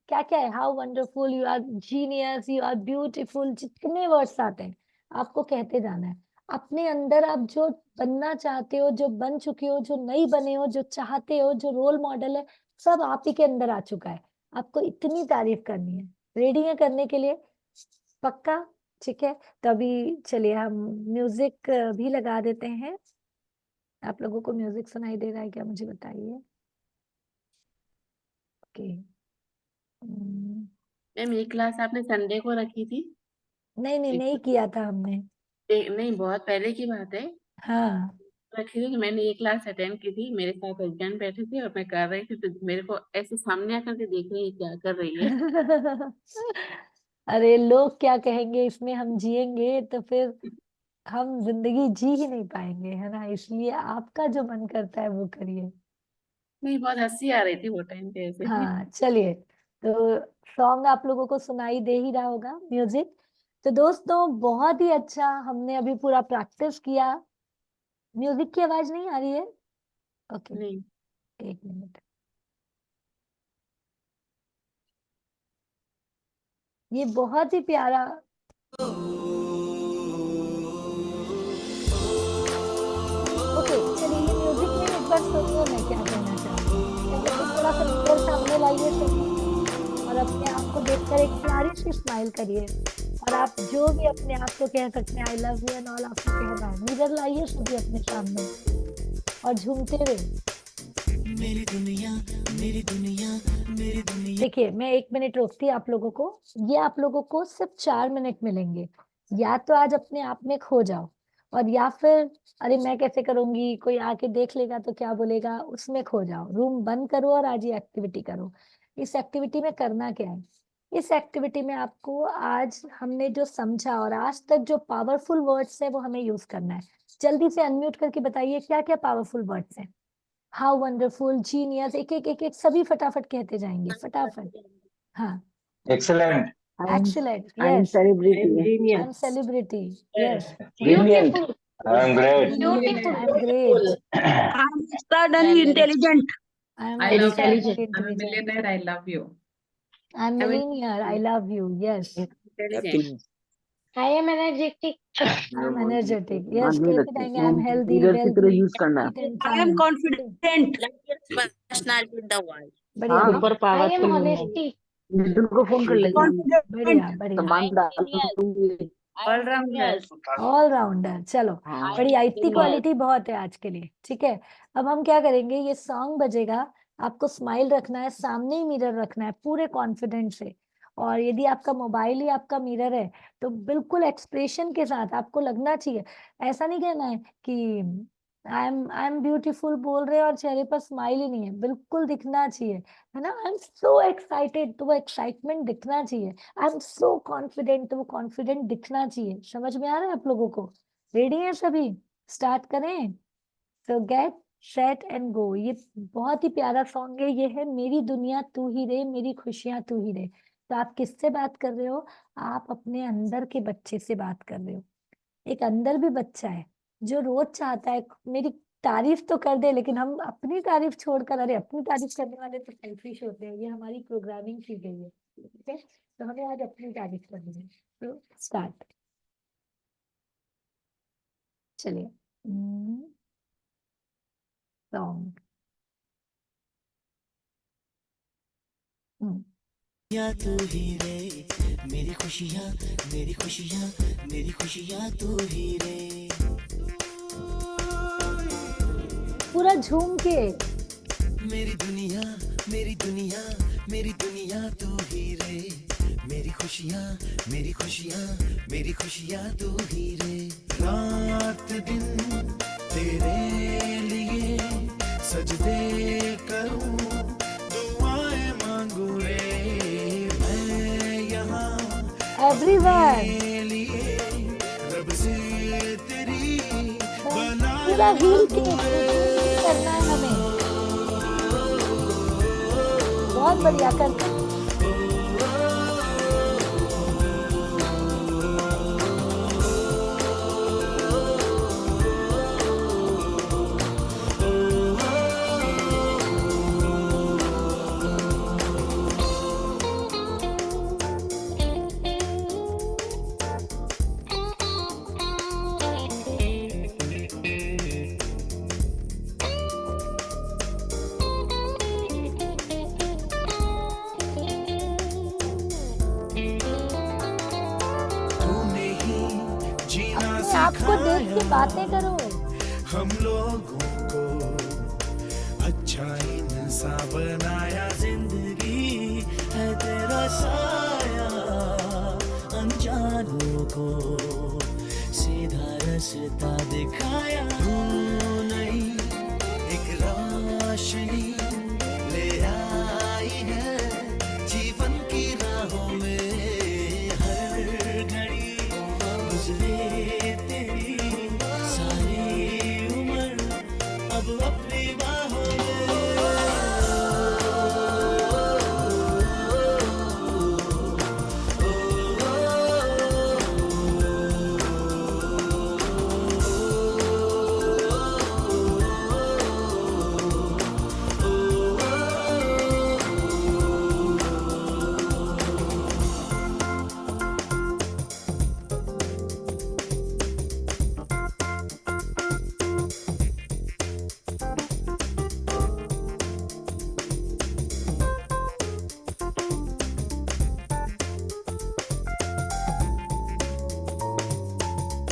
क्या क्या है, how wonderful you are, genius, you are beautiful, जितने वर्ड्स आते हैं आपको कहते जाना है। अपने अंदर आप जो बनना चाहते हो, जो बन चुके हो, जो नहीं बने हो, जो चाहते हो, जो रोल मॉडल है, सब आप ही के अंदर आ चुका है। आपको इतनी तारीफ करनी है। रेडी है करने के लिए, पक्का। ठीक है, तो अभी चलिए हम म्यूजिक भी लगा देते हैं। आप लोगों को म्यूजिक सुनाई दे रहा है क्या, मुझे बताइए। ओके। मैम ये क्लास आपने संडे को रखी थी। नहीं नहीं, एक, नहीं किया था हमने। नहीं बहुत पहले की बात है। हाँ। रखी थी कि मैंने ये क्लास अटेंड की थी, मेरे साथ हस्बैंड बैठे थे और मैं कर रही थी, तो मेरे को ऐसे सामने आकर के देख रही है क्या कर रही है। अरे लोग क्या कहेंगे, इसमें हम जिएंगे तो फिर हम जिंदगी जी ही नहीं पाएंगे, है ना, इसलिए आपका जो मन करता है वो करिए। नहीं बहुत हंसी आ रही थी वो टाइम पे ऐसे। हाँ चलिए, तो सॉन्ग आप लोगों को सुनाई दे ही रहा होगा, म्यूजिक। तो दोस्तों बहुत ही अच्छा, हमने अभी पूरा प्रैक्टिस किया। म्यूजिक की आवाज नहीं आ रही है। ओके, नहीं। एक मिनट। ये बहुत ही प्यारा। ओके चलिए, ये म्यूजिक में एक बार सुनिए मैं क्या कहना चाहती हूँ। पहले तो थोड़ा सा मिरर सामने लाइए सभी, और अपने आप को देखकर एक प्यारी सी स्माइल करिए। और आप जो भी अपने आप को कह सकते हैं, आई लव यू एंड ऑल, आपको कहना है, मिरर लाइए सभी अपने सामने और झूमते हुए। मेरी दुनिया, मेरी दुनिया, मेरी दुनिया। देखिए मैं 1 मिनट रोकती हूँ आप लोगों को। ये आप लोगों को सिर्फ 4 मिनट मिलेंगे। या तो आज अपने आप में खो जाओ, और या फिर अरे मैं कैसे करूंगी, कोई आके देख लेगा तो क्या बोलेगा, उसमें खो जाओ, रूम बंद करो और आज ये एक्टिविटी करो। इस एक्टिविटी में करना क्या है, इस एक्टिविटी में आपको आज हमने जो समझा और आज तक जो पावरफुल वर्ड्स है वो हमें यूज करना है। जल्दी से अनम्यूट करके बताइए क्या क्या पावरफुल वर्ड्स हैं। हाउ वंडरफुल, जीनियस, एक एक एक एक सभी फटाफट कहते जाएंगे, फटाफट। हाँ, Excellent. Excellent, I am yes, celebrity. I am celebrity, yes, Brilliant. I'm great. I am great, I'm extraordinary intelligent. I am I love you. Extraordinary I'm a intelligent, millionaire. I love you. I am I'm millionaire, I love you, yes, intelligent. I am energetic. I am energetic, मान yes, नहीं कहते रखते जाएंगे, I am healthy, mirror की तरह wealthy, use करना है। Fit and I am fine, confident. Personality in the world. बढ़िया हाँ, बढ़िया I am honesty. मिथुन को फोन कर लेंगे हम। बढ़िया तो बढ़िया, मान डाल दूंगी। All rounder. ऑलराउंडर, चलो हाँ, बढ़िया, इतनी क्वालिटी बहुत है आज के लिए, ठीक है। अब हम क्या करेंगे, ये सॉन्ग बजेगा, आपको स्माइल रखना है, सामने ही मिरर रखना है पूरे कॉन्फिडेंट से, और यदि आपका मोबाइल ही आपका मिरर है तो बिल्कुल एक्सप्रेशन के साथ आपको लगना चाहिए, ऐसा नहीं कहना है कि आई एम ब्यूटीफुल बोल रहे हैं और चेहरे पर स्माइल ही नहीं है, बिल्कुल दिखना चाहिए, है ना, आई एम सो एक्साइटेड तो वो एक्साइटमेंट दिखना चाहिए, आई एम सो कॉन्फिडेंट तो वो कॉन्फिडेंट दिखना चाहिए। समझ में आ रहा है आप लोगों को? रेडी है सभी? स्टार्ट करें? तो गेट सेट एंड गो। ये बहुत ही प्यारा सॉन्ग है, ये है मेरी दुनिया तू ही रे, मेरी खुशियां तू ही रे। तो आप किससे बात कर रहे हो? आप अपने अंदर के बच्चे से बात कर रहे हो। एक अंदर भी बच्चा है जो रोज चाहता है मेरी तारीफ तो कर दे, लेकिन हम अपनी तारीफ छोड़कर, अरे अपनी तारीफ करने वाले तो सेल्फिश होते हैं, ये हमारी प्रोग्रामिंग की गई है, ठीक है। तो हमें आज अपनी तारीफ करनी है, तो स्टार्ट, चलिए सॉन्ग। या तू ही रे, मेरी खुशियाँ, मेरी खुशियाँ, मेरी खुशियाँ तू ही रे। पूरा झूम के, मेरी दुनिया, मेरी दुनिया, मेरी दुनिया तू ही रे। मेरी खुशियाँ, मेरी खुशियाँ, मेरी खुशियाँ तू ही रे। रात दिन तेरे लिए सजदे करूं, दुआएं मांगू रे। मैं यहाँ एवरीवन तेरे लिए रब से तेरी बना पूरा हिल के करना है हमें, बहुत बढ़िया करते हैं। तूने ही जीना अपने आप को देख के बातें करो, हम लोगों को अच्छा इंसान बनाया। जिंदगी है तेरा साया, अनजानों को सीधा रास्ता दिखाया। तू नहीं एक रोशनी ले आई है जीवन की राहों में। हर घड़ी गुजरे तेरी सारी उम्र अब अपनी बाहों में।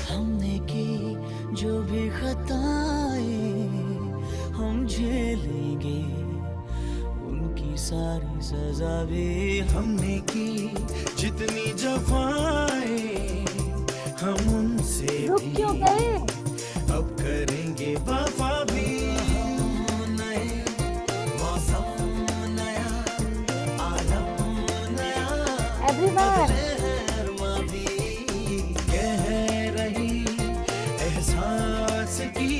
हमने की जो भी खताएं हम झेलेंगे, उनकी सारी सजा भी। हमने की जितनी जफाएं हम उनसे रुक भी क्यों गए? अब करेंगे वफा भी। नए मौसम नया, आलम नया, एवरीवन शहरमा भी कह रही एहसास की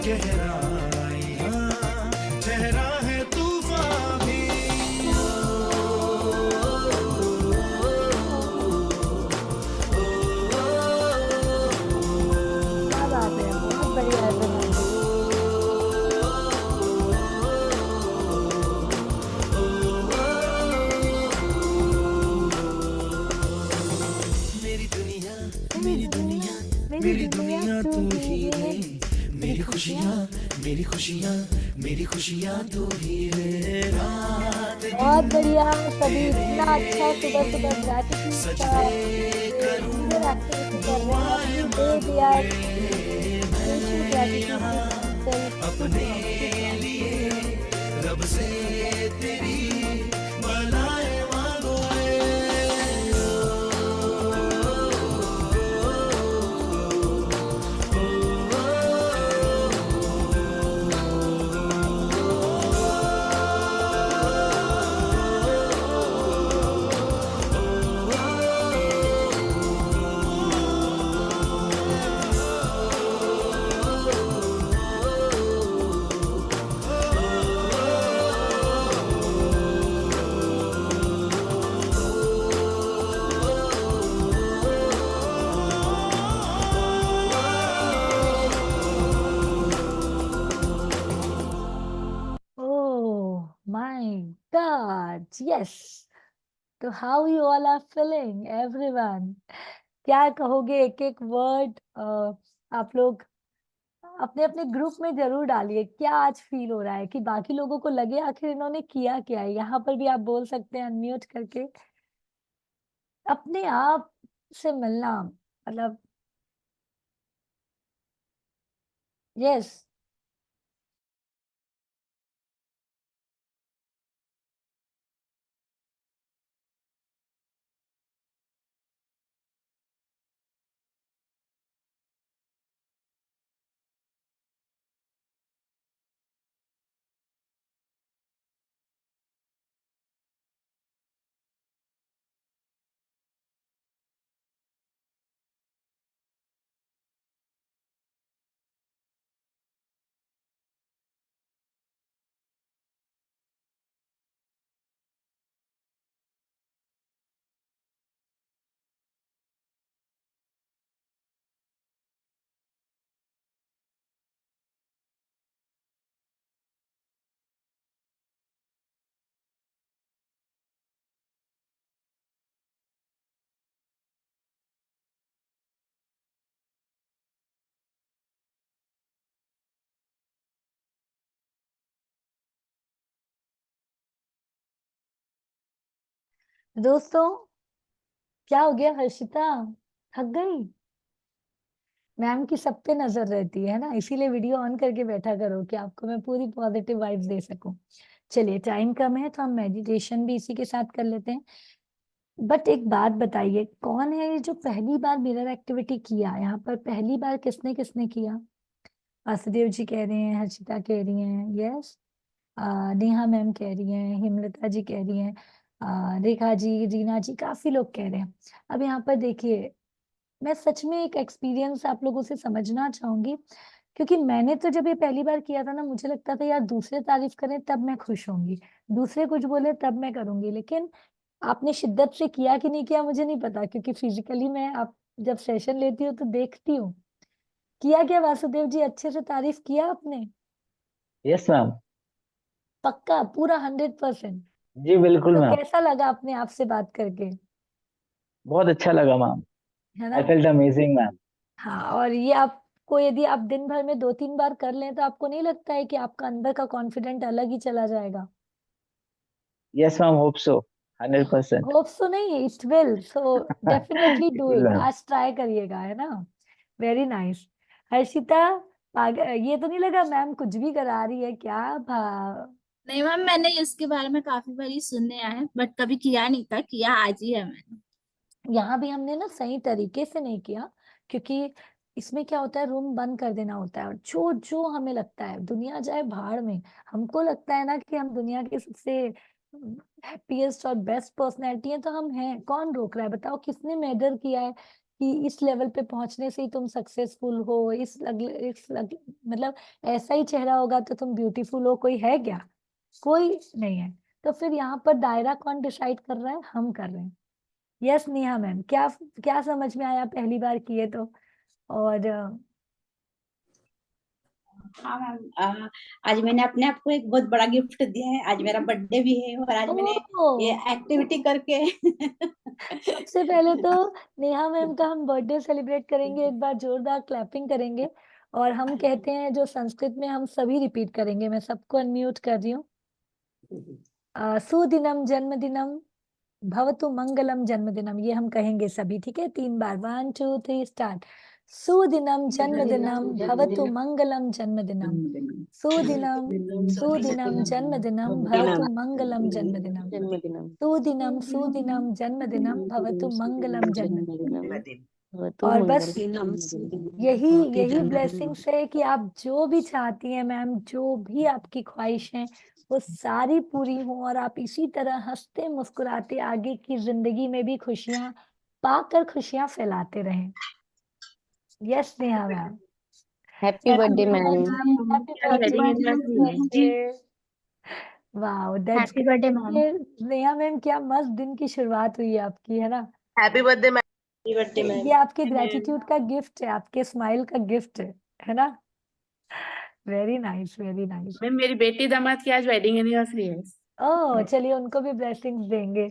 गहराइयाँ। मेरी दुनिया मेरी दुनिया तू ही रे मेरी खुशियाँ मेरी खुशियाँ मेरी खुशियाँ तू ही रे रात बहुत बढ़िया सभी, इतना अच्छा सुबह सुबह ग्रैटिट्यूड का सुंदर एक्टिविटी कर रहे हैं अपनी डे दिया, स्पेशल ग्रैटिट्यूड अपने लिए रब से तेरी भलाएं मांगो Oh my God, yes. तो how you all are feeling, everyone? क्या कहोगे, एक एक वर्ड आप लोग अपने अपने ग्रुप में जरूर डालिए। क्या आज फील हो रहा है कि बाकी लोगों को लगे आखिर इन्होंने किया क्या है। यहाँ पर भी आप बोल सकते हैं अनम्यूट करके। अपने आप से मिलना, मतलब यस। दोस्तों क्या हो गया, हर्षिता थक गई? मैम की सब पे नजर रहती है ना, इसीलिए वीडियो ऑन करके बैठा करो कि आपको मैं पूरी पॉजिटिव वाइब्स दे सकूं। चलिए टाइम कम है तो हम मेडिटेशन भी इसी के साथ कर लेते हैं। बट एक बात बताइए, कौन है ये जो पहली बार मिरर एक्टिविटी किया? यहाँ पर पहली बार किसने किसने किया? वासुदेव जी कह रहे हैं, हर्षिता कह रही हैं, यस। नेहा मैम कह रही हैं, हिमलता जी कह रही हैं, रेखा जी, रीना जी, काफी लोग कह रहे हैं। अब यहाँ पर देखिए, मैं सच में एक एक्सपीरियंस आप लोगों से समझना चाहूंगी, क्योंकि मैंने तो जब ये पहली बार किया था ना, मुझे लगता था यार दूसरे तारीफ करें तब मैं खुश होंगी, दूसरे कुछ बोले तब मैं करूंगी। लेकिन आपने शिद्दत से किया कि नहीं किया मुझे नहीं पता, क्योंकि फिजिकली मैं आप जब सेशन लेती हूँ तो देखती हूँ। किया क्या वासुदेव जी, अच्छे से तारीफ किया आपने? Yes ma'am. पक्का पूरा 100%? जी बिल्कुल तो मैम। कैसा लगा अपने आप से बात करके? बहुत अच्छा लगा मैम। है आई ना? Felt amazing ma'am. हाँ, और ये आपको यदि आप दिन भर में 2-3 बार कर लें तो आपको नहीं लगता है कि आपका अंदर का कॉन्फिडेंट अलग ही चला जाएगा? Yes ma'am, hope so. 100%। Hope so नहीं, it will, so definitely it do will it, ma'am. आज ट्राई करिएगा, है ना? Very nice. हर्षिता, ये तो नहीं लगा मैम कुछ भी करा रही है क्या भाव? नहीं मैम, मैंने इसके बारे में काफी बारी सुने हैं बट कभी किया नहीं था, किया आज ही है मैंने। यहाँ भी हमने ना सही तरीके से नहीं किया, क्योंकि इसमें क्या होता है, रूम बंद कर देना होता है, और जो जो हमें लगता है, दुनिया जाए भाड़ में, हमको लगता है ना कि हम दुनिया के सबसे हैप्पीएस्ट और बेस्ट पर्सनैलिटी है, तो हम हैं। कौन रोक रहा है बताओ? किसने मेजर किया है कि इस लेवल पे पहुंचने से ही तुम सक्सेसफुल हो, मतलब ऐसा ही चेहरा होगा तो तुम ब्यूटीफुल हो? कोई है क्या? कोई नहीं है। तो फिर यहाँ पर दायरा कौन डिसाइड कर रहा है? हम कर रहे हैं। यस नेहा मैम, क्या क्या समझ में आया पहली बार किए तो? और हाँ मैम, आज मैंने अपने आप को एक बहुत बड़ा गिफ्ट दिया है। आज मेरा बर्थडे भी है और आज मैंने ये ओह, एक्टिविटी करके सबसे पहले तो नेहा मैम का हम बर्थडे सेलिब्रेट करेंगे, एक बार जोरदार क्लैपिंग करेंगे। और हम कहते हैं जो संस्कृत में, हम सभी रिपीट करेंगे। मैं सबको अनम्यूट कर रही हूँ। सुदिनम जन्मदिनम भवतु मंगलम जन्मदिनम, ये हम कहेंगे सभी, ठीक है? 3 बार, 1 2 3 स्टार्ट। सुदिनम जन्मदिनम भवतु मंगलम जन्मदिनम। सुदिनम सुदिनम जन्मदिनम भवतु मंगलम जन्मदिनम। जन्मदिनम सुदिनम सुदिनम जन्मदिनम भवतु मंगलम जन्मदिनम। भवतु और बस मंगलम यही होती यही जन्मदिन। ब्लेसिंग्स है कि आप जो भी चाहती हैं मैम, जो भी आपकी ख्वाहिश है, वो सारी पूरी हो, और आप इसी तरह हंसते मुस्कुराते आगे की जिंदगी में भी खुशियां पाकर खुशियां फैलाते रहें। Yes Neha ma'am. Happy birthday ma'am. Happy आज वेडिंग एनिवर्सरी है। Birthday. Wow, that's happy birthday ma'am. Neha ma'am, क्या मस्त दिन की शुरुआत हुई है आपकी, है ना? Happy birthday ma'am. Happy birthday ये आपके ग्रेटिट्यूड का गिफ्ट है, आपके स्माइल का गिफ्ट है ना? Very nice, very nice. Ma'am मेरी बेटी दामाद की आज वेडिंग एनिवर्सरी है। ओह, चलिए उनको भी ब्लेसिंग्स देंगे।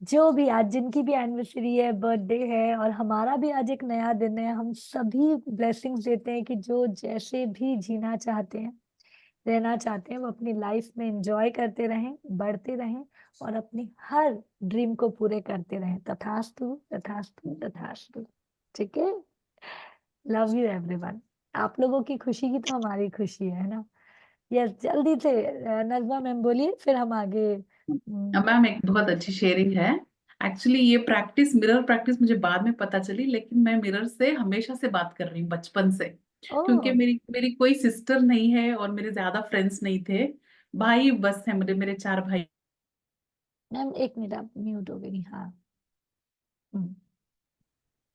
जो भी आज जिनकी भी एनिवर्सरी है, बर्थडे है, और हमारा भी आज एक नया दिन है, हम सभी ब्लेसिंग्स देते हैं कि जो जैसे भी जीना चाहते हैं, रहना चाहते हैं, वो अपनी लाइफ में एंजॉय करते रहें, बढ़ते रहें, और अपनी हर ड्रीम को पूरे करते रहें। तथास्तु तथास्तु तथास्तु। ठीक है। Love you everyone. आप लोगों की खुशी की तो हमारी खुशी है ना? यस, जल्दी से नजमा मैम बोलिए, फिर हम आगे। मैम एक बहुत अच्छी शेयरिंग है। एक्चुअली ये प्रैक्टिस, मिरर प्रैक्टिस मुझे बाद में पता चली, लेकिन मैं मिरर से हमेशा से बात कर रही हूँ, बचपन से। क्योंकि ओह मेरी मेरी कोई सिस्टर नहीं है और मेरे ज्यादा फ्रेंड्स नहीं थे। भाई बस है, मेरे मेरे 4 भाई। मैम, एक मिनट, आप म्यूट हो गई। हाँ। हम्म।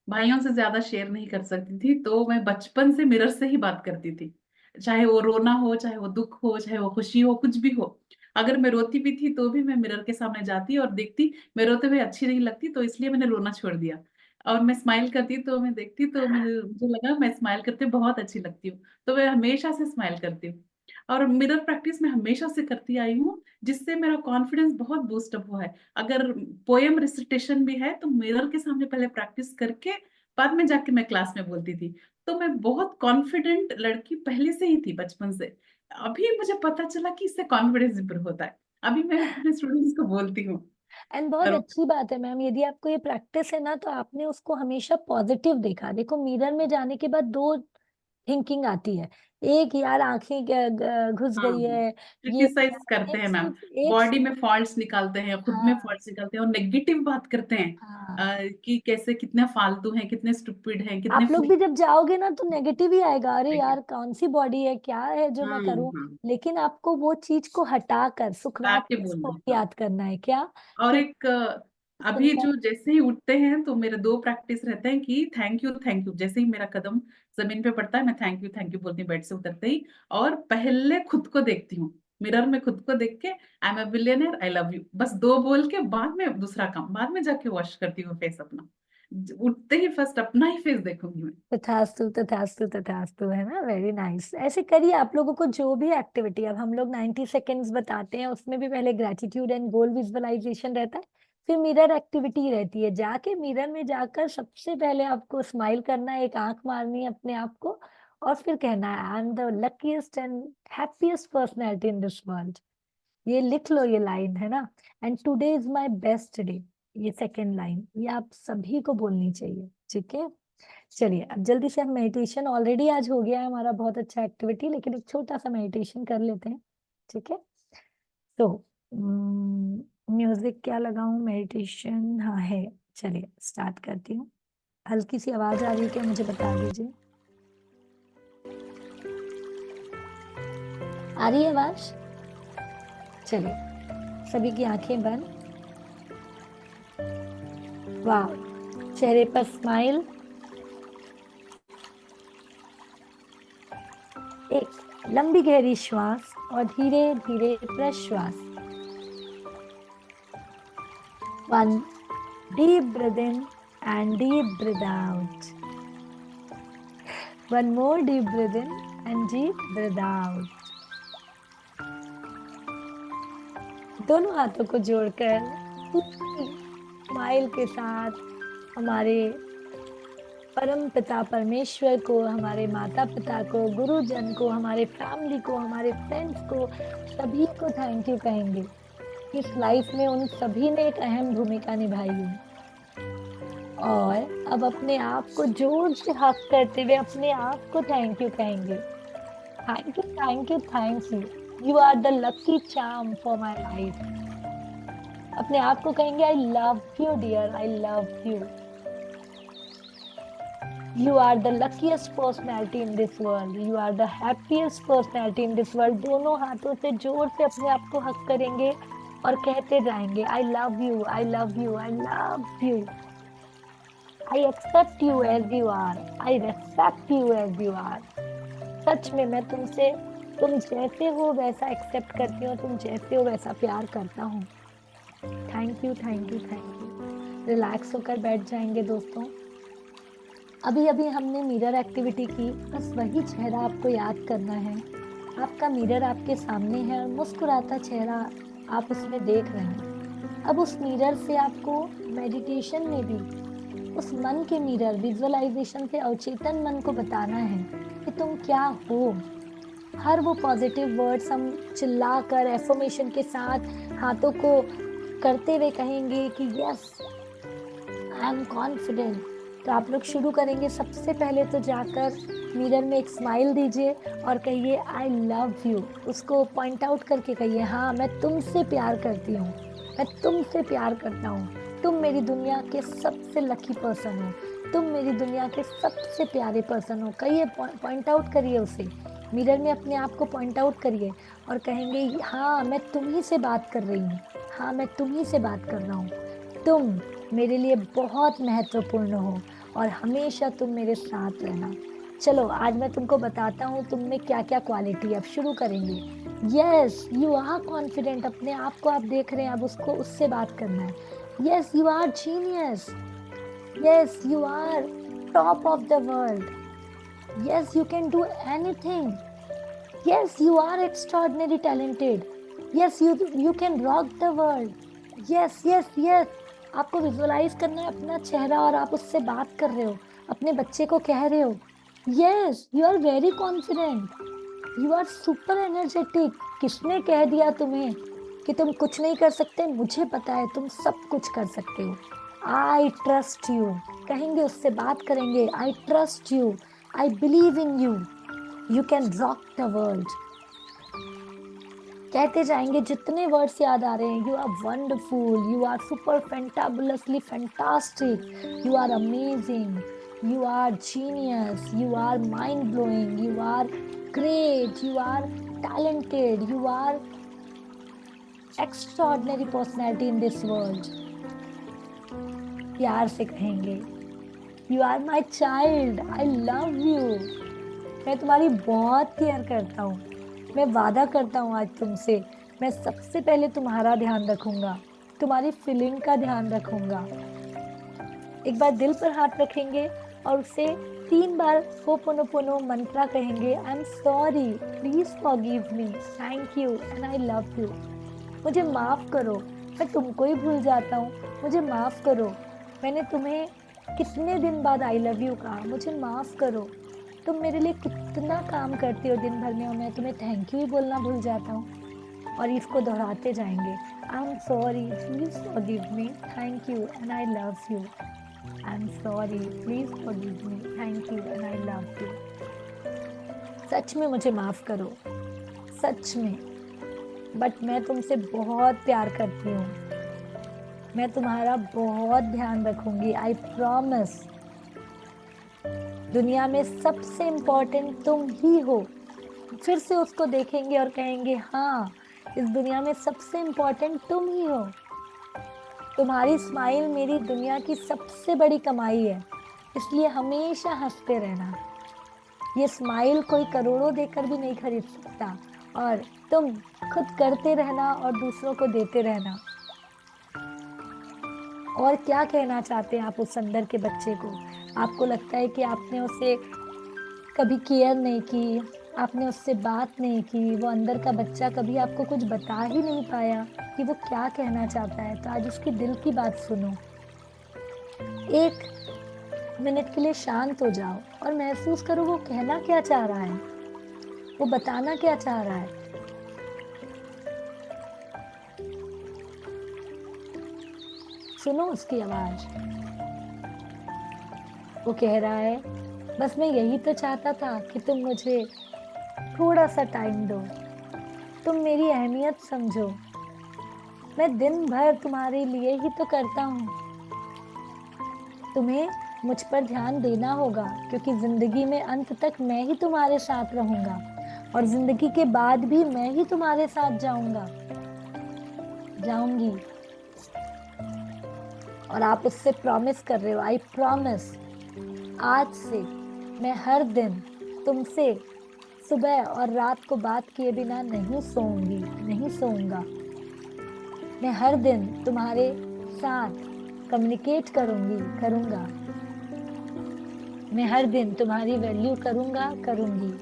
भाइयों से ज्यादा शेयर नहीं कर सकती थी, तो मैं बचपन से मिरर से ही बात करती थी। चाहे वो रोना हो, चाहे वो दुख हो, चाहे वो खुशी हो, कुछ भी हो। अगर मैं रोती भी थी तो भी मैं मिरर के सामने जाती और देखती। मैं रोते हुए अच्छी नहीं लगती, तो इसलिए मैंने रोना छोड़ दिया। और मैं स्माइल करती तो मैं देखती, तो मुझे लगा मैं स्माइल करते बहुत अच्छी लगती हूँ, तो मैं हमेशा से स्माइल करती हूँ। और मिरर प्रैक्टिस मैं हमेशा से करती आई हूँ, जिससे मेरा कॉन्फिडेंस बहुत बूस्ट अप हुआ है। अगर पोएम रिसिटेशन भी है तो मिरर के सामने पहले प्रैक्टिस करके बाद में जाके मैं क्लास में बोलती थी। तो मैं बहुत कॉन्फिडेंट लड़की पहले से ही थी, बचपन से। अभी मुझे पता चला कि इससे कॉन्फिडेंस इंप्रूव होता है। अभी मैं अपने स्टूडेंट्स को बोलती हूँ। एंड बहुत और अच्छी बात है मैम, यदि आपको ये प्रैक्टिस है ना, तो आपने उसको हमेशा पॉजिटिव देखा। देखो, मिरर में जाने के बाद दो थिंकिंग आती है। एक, यार आंखें घुस हाँ, गई है, ये क्रिटिसाइज करते एक हैं मैम। सिर्फ एक बॉडी सिर्फ में फॉल्ट्स निकालते हैं, खुद में हाँ, फॉल्ट्स निकालते हैं, और नेगेटिव बात करते हैं। हाँ। कि कैसे कितने फालतू हैं, कितने स्टुपिड हैं, कितने आप लोग फूल। भी जब जाओगे ना, तो नेगेटिव ही आएगा, अरे यार कौन सी बॉडी है, क्या है जो मैं करूं। हाँ, लेकिन आपको वो चीज को हटाकर सुखनात आके के बोलना स्कोप है, हाँ। याद करना है, क्या और कि एक अभी सुंदर। जो जैसे ही उठते हैं तो मेरे 2 प्रैक्टिस रहते हैं कि थैंक यू। जैसे ही मेरा कदम जमीन पे पड़ता है, मैं थैंक यू बोलती हूँ बेड से उतरते ही। और पहले खुद को देखती हूँ, मिरर में खुद को देख के, I am a billionaire, I love you, बस 2 बोल के बाद में दूसरा काम, बाद में जाके वॉश करती हूँ फेस अपना। उठते ही फर्स्ट अपना ही फेस देखूंगी मैं। तथास्तु तथास्तु तथास्तु, है ना? Very nice. ऐसे करिए आप लोगों को जो भी एक्टिविटी। अब हम लोग 90 सेकेंड्स बताते हैं, उसमें भी पहले ग्रेटिट्यूड एंड गोल विजुअलाइजेशन रहता है, फिर मिरर एक्टिविटी रहती है। जाके मिरर में जाकर सबसे पहले आपको स्माइल करना है, एक आंख मारनी है अपने आप को, और फिर कहना है, I am the luckiest and happiest personality in this world. ये लिख लो, ये लाइन, है ना? And today is my best day, ये सेकेंड लाइन, ये आप सभी को बोलनी चाहिए। ठीक है। चलिए, अब जल्दी से हम मेडिटेशन, ऑलरेडी आज हो गया है हमारा बहुत अच्छा एक्टिविटी, लेकिन एक छोटा सा मेडिटेशन कर लेते हैं। ठीक है। तो म्यूजिक क्या लगाऊं? मेडिटेशन, हाँ है। चलिए स्टार्ट करती हूँ। हल्की सी आवाज आ रही है क्या, मुझे बता दीजिए। आ रही है आवाज? चलिए, सभी की आंखें बंद। वाह, चेहरे पर स्माइल। एक लंबी गहरी श्वास और धीरे धीरे प्रश्वास। 1 deep breath in and deep breath out. 1 more deep breath in and deep breath out. दोनों हाथों को जोड़कर स्माइल के साथ हमारे परम पिता परमेश्वर को, हमारे माता पिता को, गुरुजन को, हमारे फैमिली को, हमारे फ्रेंड्स को, सभी को थैंक यू कहेंगे। इस लाइफ में उन सभी ने एक अहम भूमिका निभाई है। और अब अपने आप को जोर से हक करते हुए अपने आप को थैंक यू कहेंगे। Thank you, thank you, thank you. You are the lucky charm for my life. अपने आप को कहेंगे I love you dear, I love you. You are the luckiest personality in this world. You are the happiest personality in this world. दोनों हाथों से जोर से अपने आप को हक करेंगे और कहते जाएंगे I love you, I love you, I love you. I accept you as you are. I respect you as you are. सच में मैं तुमसे, तुम जैसे हो वैसा एक्सेप्ट करती हूँ, तुम जैसे हो वैसा प्यार करता हूँ। Thank you, thank you, thank you. Relax होकर बैठ जाएंगे दोस्तों। अभी अभी हमने मिरर एक्टिविटी की, बस वही चेहरा आपको याद करना है। आपका मिरर आपके सामने है और मुस्कुराता चेहरा आप उसमें देख रहे हैं। अब उस मिरर से आपको मेडिटेशन में भी उस मन के मिरर विजुअलाइजेशन से अवचेतन मन को बताना है कि तुम क्या हो। हर वो पॉजिटिव वर्ड्स हम चिल्लाकर एफर्मेशन के साथ हाथों को करते हुए कहेंगे कि यस आई एम कॉन्फिडेंट। तो आप लोग शुरू करेंगे। सबसे पहले तो जाकर मिरर में एक स्माइल दीजिए और कहिए आई लव यू। उसको पॉइंट आउट करके कहिए हाँ मैं तुमसे प्यार करती हूँ, मैं तुमसे प्यार करता हूँ। तुम मेरी दुनिया के सबसे लकी पर्सन हो, तुम मेरी दुनिया के सबसे प्यारे पर्सन हो। कहिए, पॉइंट आउट करिए उसे। मिरर में अपने आप को पॉइंट आउट करिए और कहेंगे हाँ मैं तुम्ही से बात कर रही हूँ, हाँ मैं तुम्ही से बात कर रहा हूँ। तुम मेरे लिए बहुत महत्वपूर्ण हो और हमेशा तुम मेरे साथ रहना। चलो आज मैं तुमको बताता हूँ तुम में क्या क्या क्वालिटी है। अब शुरू करेंगे। Yes you are confident. अपने आप को आप देख रहे हैं, अब उसको उससे बात करना है। Yes you are genius. Yes you are top of the world. Yes you can do anything. Yes you are extraordinary talented. Yes you can rock the world. Yes yes yes. आपको विजुअलाइज करना है अपना चेहरा और आप उससे बात कर रहे हो, अपने बच्चे को कह रहे हो yes you are very confident, you are super energetic. किसने कह दिया तुम्हें कि तुम कुछ नहीं कर सकते? मुझे पता है तुम सब कुछ कर सकते हो। आई ट्रस्ट यू कहेंगे, उससे बात करेंगे। I trust you, I believe in you, you can rock the world. कहते जाएंगे जितने वर्ड्स याद आ रहे हैं। You are wonderful, you are super fantabulously fantastic, you are amazing, you are genius, you are mind blowing, you are great, you are talented, you are extraordinary personality in this world. प्यार से कहेंगे you are my child, I love you. मैं तुम्हारी बहुत care करता हूँ। मैं वादा करता हूँ आज तुमसे मैं सबसे पहले तुम्हारा ध्यान रखूंगा, तुम्हारी फीलिंग का ध्यान रखूंगा। एक बार दिल पर हाथ रखेंगे और उसे 3 बार होपोनोपोनो मंत्रा कहेंगे। आई am sorry, please forgive me, thank you and I love you. मुझे माफ़ करो, मैं तुमको ही भूल जाता हूँ, मुझे माफ़ करो। मैंने तुम्हें कितने दिन बाद आई लव यू कहा, मुझे माफ़ करो। तुम मेरे लिए कितना काम करती हो दिन भर में और मैं तुम्हें थैंक यू ही बोलना भूल जाता हूँ। और इसको दोहराते जाएंगे। I am sorry, please forgive me, thank you and I love you. I am sorry, please forgive me, thank you and I love you. सच में मुझे माफ़ करो, सच में, बट मैं तुमसे बहुत प्यार करती हूँ। मैं तुम्हारा बहुत ध्यान रखूंगी, आई प्रॉमिस। दुनिया में सबसे इम्पोर्टेंट तुम ही हो। फिर से उसको देखेंगे और कहेंगे हाँ इस दुनिया में सबसे इम्पोर्टेंट तुम ही हो। तुम्हारी स्माइल मेरी दुनिया की सबसे बड़ी कमाई है, इसलिए हमेशा हंसते रहना। ये स्माइल कोई करोड़ों देकर भी नहीं खरीद सकता और तुम खुद करते रहना और दूसरों को देते रहना। और क्या कहना चाहते हैं आप उस अंदर के बच्चे को? आपको लगता है कि आपने उसे कभी केयर नहीं की, आपने उससे बात नहीं की, वो अंदर का बच्चा कभी आपको कुछ बता ही नहीं पाया कि वो क्या कहना चाहता है, तो आज उसके दिल की बात सुनो। 1 मिनट के लिए शांत हो जाओ और महसूस करो वो कहना क्या चाह रहा है, वो बताना क्या चाह रहा है। सुनो उसकी आवाज। वो कह रहा है, बस मैं यही तो चाहता था कि तुम मुझे थोड़ा सा टाइम दो, तुम मेरी अहमियत समझो, मैं दिन भर तुम्हारे लिए ही तो करता हूँ। तुम्हें मुझ पर ध्यान देना होगा, क्योंकि जिंदगी में अंत तक मैं ही तुम्हारे साथ रहूंगा और जिंदगी के बाद भी मैं ही तुम्हारे साथ जाऊंगी। और आप उससे प्रॉमिस कर रहे हो, आई प्रॉमिस, आज से मैं हर दिन तुमसे सुबह और रात को बात किए बिना नहीं सोऊंगा। मैं हर दिन तुम्हारे साथ कम्युनिकेट करूंगा। मैं हर दिन तुम्हारी वैल्यू करूंगी।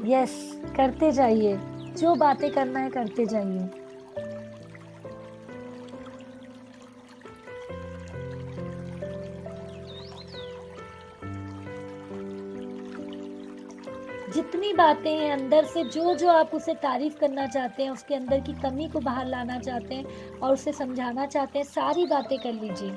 यस, करते जाइए, जो बातें करना है करते जाइए। जितनी बातें हैं अंदर से, जो आप उसे तारीफ करना चाहते हैं, उसके अंदर की कमी को बाहर लाना चाहते हैं और उसे समझाना चाहते हैं, सारी बातें कर लीजिए।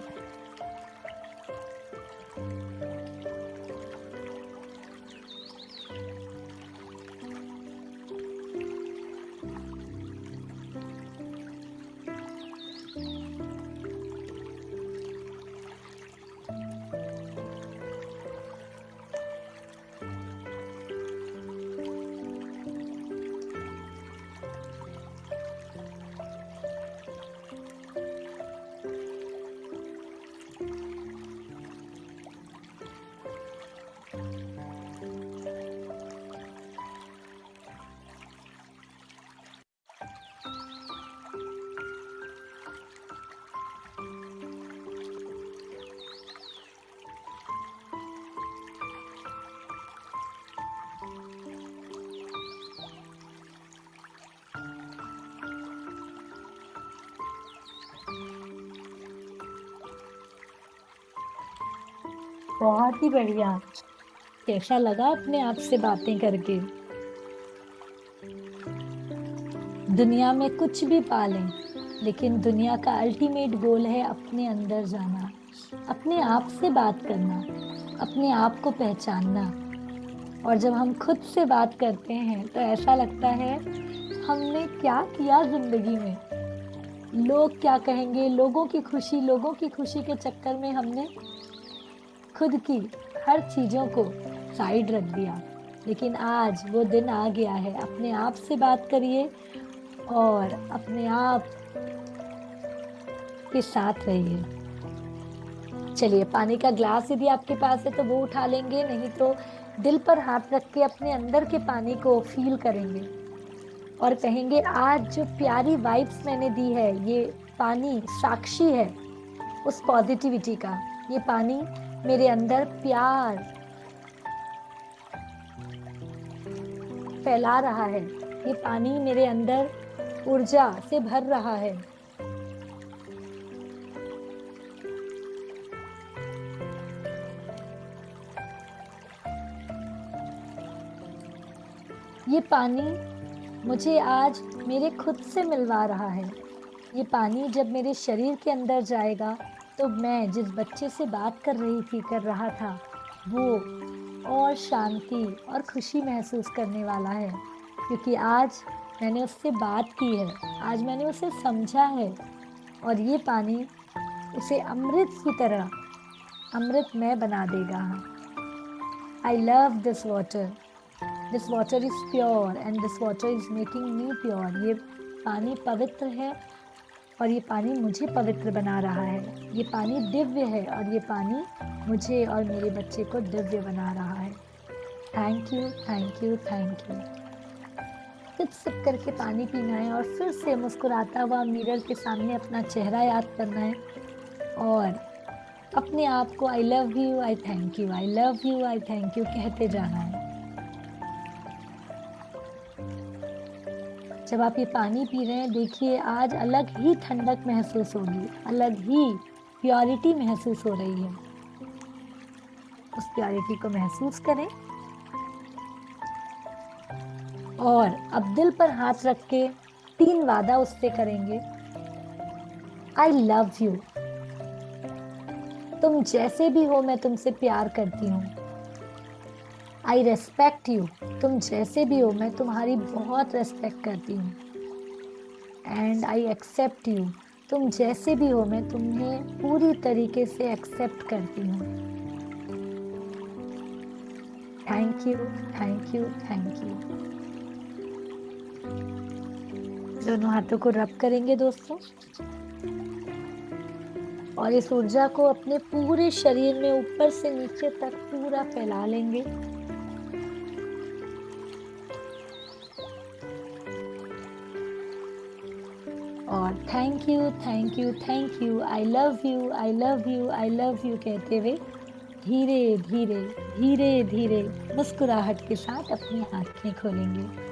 बहुत ही बढ़िया। कैसा लगा अपने आप से बातें करके? दुनिया में कुछ भी पालें, लेकिन दुनिया का अल्टीमेट गोल है अपने अंदर जाना, अपने आप से बात करना, अपने आप को पहचानना। और जब हम खुद से बात करते हैं तो ऐसा लगता है हमने क्या किया जिंदगी में, लोग क्या कहेंगे, लोगों की खुशी के चक्कर में हमने खुद की हर चीजों को साइड रख दिया। लेकिन आज वो दिन आ गया है, अपने आप से बात करिए और अपने आप के साथ रहिए। चलिए, पानी का ग्लास यदि आपके पास है तो वो उठा लेंगे, नहीं तो दिल पर हाथ रख के अपने अंदर के पानी को फील करेंगे और कहेंगे, आज जो प्यारी वाइब्स मैंने दी है, ये पानी साक्षी है उस पॉजिटिविटी का। ये पानी मेरे अंदर प्यार फैला रहा है, ये पानी मेरे अंदर ऊर्जा से भर रहा है। ये पानी मुझे आज मेरे खुद से मिलवा रहा है। ये पानी जब मेरे शरीर के अंदर जाएगा तो मैं जिस बच्चे से बात कर रहा था, वो और शांति और खुशी महसूस करने वाला है, क्योंकि आज मैंने उससे बात की है, आज मैंने उसे समझा है। और ये पानी उसे अमृत की तरह अमृतमय बना देगा। I love this water, this water is pure and this water is making me pure. ये पानी पवित्र है और ये पानी मुझे पवित्र बना रहा है। ये पानी दिव्य है और ये पानी मुझे और मेरे बच्चे को दिव्य बना रहा है। Thank you, thank you, thank you. Sip sip करके पानी पीना है और फिर से मुस्कुराता हुआ मिरर के सामने अपना चेहरा याद करना है और अपने आप को आई love you, I thank you, I love you, I thank you कहते जाना है। जब आप ये पानी पी रहे हैं, देखिए आज अलग ही ठंडक महसूस होगी, अलग ही प्योरिटी महसूस हो रही है। उस प्योरिटी को महसूस करें और अब दिल पर हाथ रख के 3 वादा उससे करेंगे। आई लव यू, तुम जैसे भी हो मैं तुमसे प्यार करती हूँ। आई रेस्पेक्ट यू, तुम जैसे भी हो मैं तुम्हारी बहुत रेस्पेक्ट करती हूँ। एंड आई एक्सेप्ट यू, तुम जैसे भी हो मैं तुम्हें पूरी तरीके से एक्सेप्ट करती हूँ। Thank you, thank you, thank you. दोनों हाथों को रब करेंगे दोस्तों और इस ऊर्जा को अपने पूरे शरीर में ऊपर से नीचे तक पूरा फैला लेंगे। और thank you, thank you, thank you, I love you, I love you, I love you कहते हुए धीरे धीरे धीरे धीरे मुस्कुराहट के साथ अपनी आंखें खोलेंगे।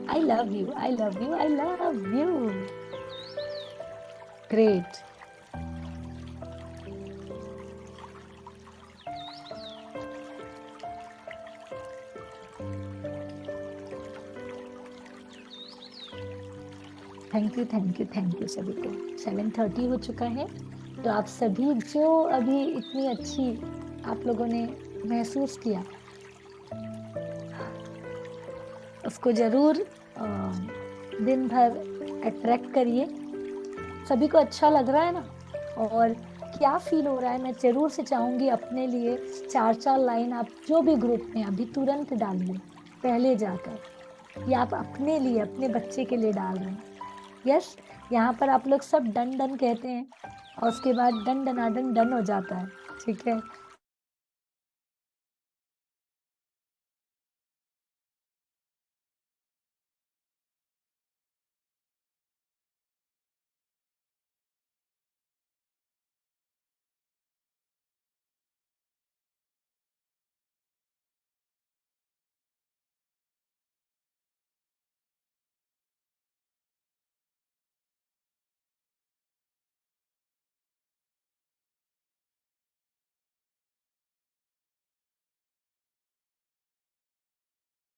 आई love you, I love you, I love you. Great. Thank you, thank you, thank you सभी को। 7:30 हो चुका है, तो आप सभी जो अभी इतनी अच्छी आप लोगों ने महसूस किया उसको जरूर दिन भर अट्रैक्ट करिए। सभी को अच्छा लग रहा है ना, और क्या फील हो रहा है मैं जरूर से चाहूंगी अपने लिए 4-4 लाइन आप जो भी ग्रुप में अभी तुरंत डालिए पहले जाकर, या आप अपने लिए अपने बच्चे के लिए डाल रहे हैं। यस, यहाँ पर आप लोग सब डन डन कहते हैं और उसके बाद डन डनाडन डन हो जाता है, ठीक है।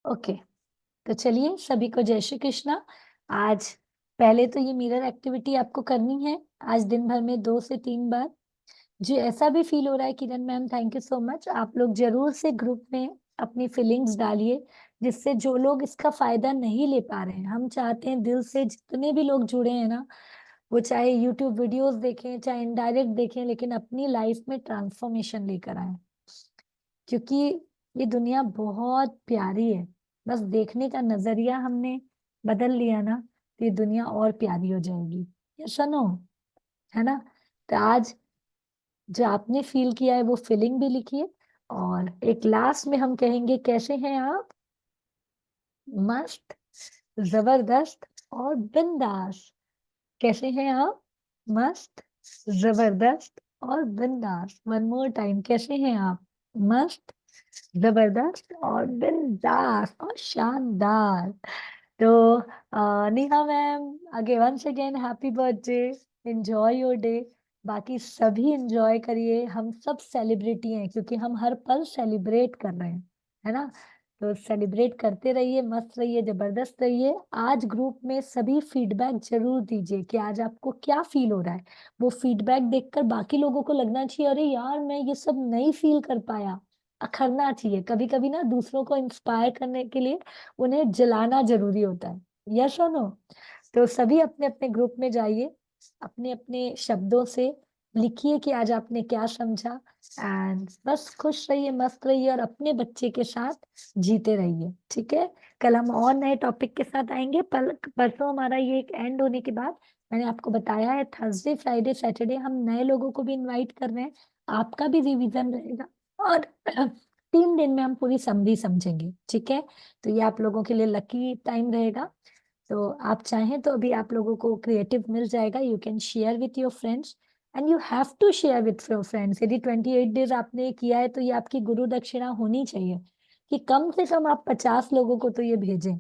ओके, तो चलिए सभी को जय श्री कृष्णा। आज पहले तो ये मिरर एक्टिविटी आपको करनी है आज दिन भर में 2 से 3 बार। जो ऐसा भी फील हो रहा है Kiran ma'am, thank you so much, आप लोग जरूर से ग्रुप में अपनी फीलिंग्स डालिए, जिससे जो लोग इसका फायदा नहीं ले पा रहे हैं, हम चाहते हैं दिल से जितने भी लोग जुड़े हैं ना, वो चाहे यूट्यूब वीडियोस देखें चाहे इनडायरेक्ट देखें, लेकिन अपनी लाइफ में ट्रांसफॉर्मेशन लेकर आए, क्योंकि ये दुनिया बहुत प्यारी है। बस देखने का नजरिया हमने बदल लिया ना, तो ये दुनिया और प्यारी हो जाएगी। ये सुनो, है ना। तो आज जो आपने फील किया है वो फीलिंग भी लिखिए, और एक लास्ट में हम कहेंगे कैसे हैं आप, मस्त, जबरदस्त और बिंदास। कैसे हैं आप, मस्त, जबरदस्त और बिंदास। वन मोर टाइम, कैसे हैं आप, मस्त, जबरदस्त और बिंदास और शानदार। तो Neha ma'am, again once again happy birthday, enjoy your day. बाकी सभी एंजॉय करिए, हम सब सेलिब्रिटी हैं क्योंकि हम हर पल सेलिब्रेट कर रहे हैं, है ना। तो सेलिब्रेट करते रहिए, मस्त रहिए, जबरदस्त रहिए। आज ग्रुप में सभी फीडबैक जरूर दीजिए कि आज आपको क्या फील हो रहा है। वो फीडबैक देखकर बाकी लोगों को लगना चाहिए अरे यार मैं ये सब नहीं फील कर पाया, अखरना चाहिए। कभी कभी ना दूसरों को इंस्पायर करने के लिए उन्हें जलाना जरूरी होता है, यस और नो। तो सभी अपने अपने ग्रुप में जाइए, अपने अपने शब्दों से लिखिए कि आज आपने क्या समझा, एंड बस खुश रहिए, मस्त रहिए और अपने बच्चे के साथ जीते रहिए, ठीक है। कल हम और नए टॉपिक के साथ आएंगे। परसों हमारा ये एक एंड होने के बाद मैंने आपको बताया है थर्सडे फ्राइडे सैटरडे हम नए लोगों को भी इनवाइट कर रहे हैं, आपका भी रिवीजन रहेगा और 3 दिन में हम पूरी समरी समझेंगे, ठीक है। तो ये आप लोगों के लिए लकी टाइम रहेगा। तो आप चाहें तो अभी आप लोगों को क्रिएटिव मिल जाएगा, you can share with your friends and you have to share with your friends. यदि 28 डेज आपने किया है तो ये आपकी गुरु दक्षिणा होनी चाहिए कि कम से कम आप 50 लोगों को तो ये भेजें,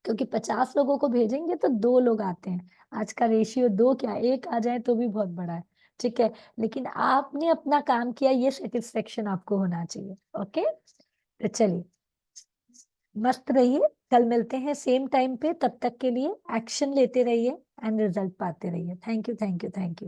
क्योंकि 50 लोगों को भेजेंगे तो 2 लोग आते हैं। आज का रेशियो 2 क्या 1 आ जाए तो भी बहुत बड़ा है, ठीक है। लेकिन आपने अपना काम किया, ये सेटिस्फेक्शन आपको होना चाहिए। ओके, तो चलिए मस्त रहिए, कल मिलते हैं सेम टाइम पे। तब तक के लिए एक्शन लेते रहिए एंड रिजल्ट पाते रहिए। Thank you, thank you, thank you.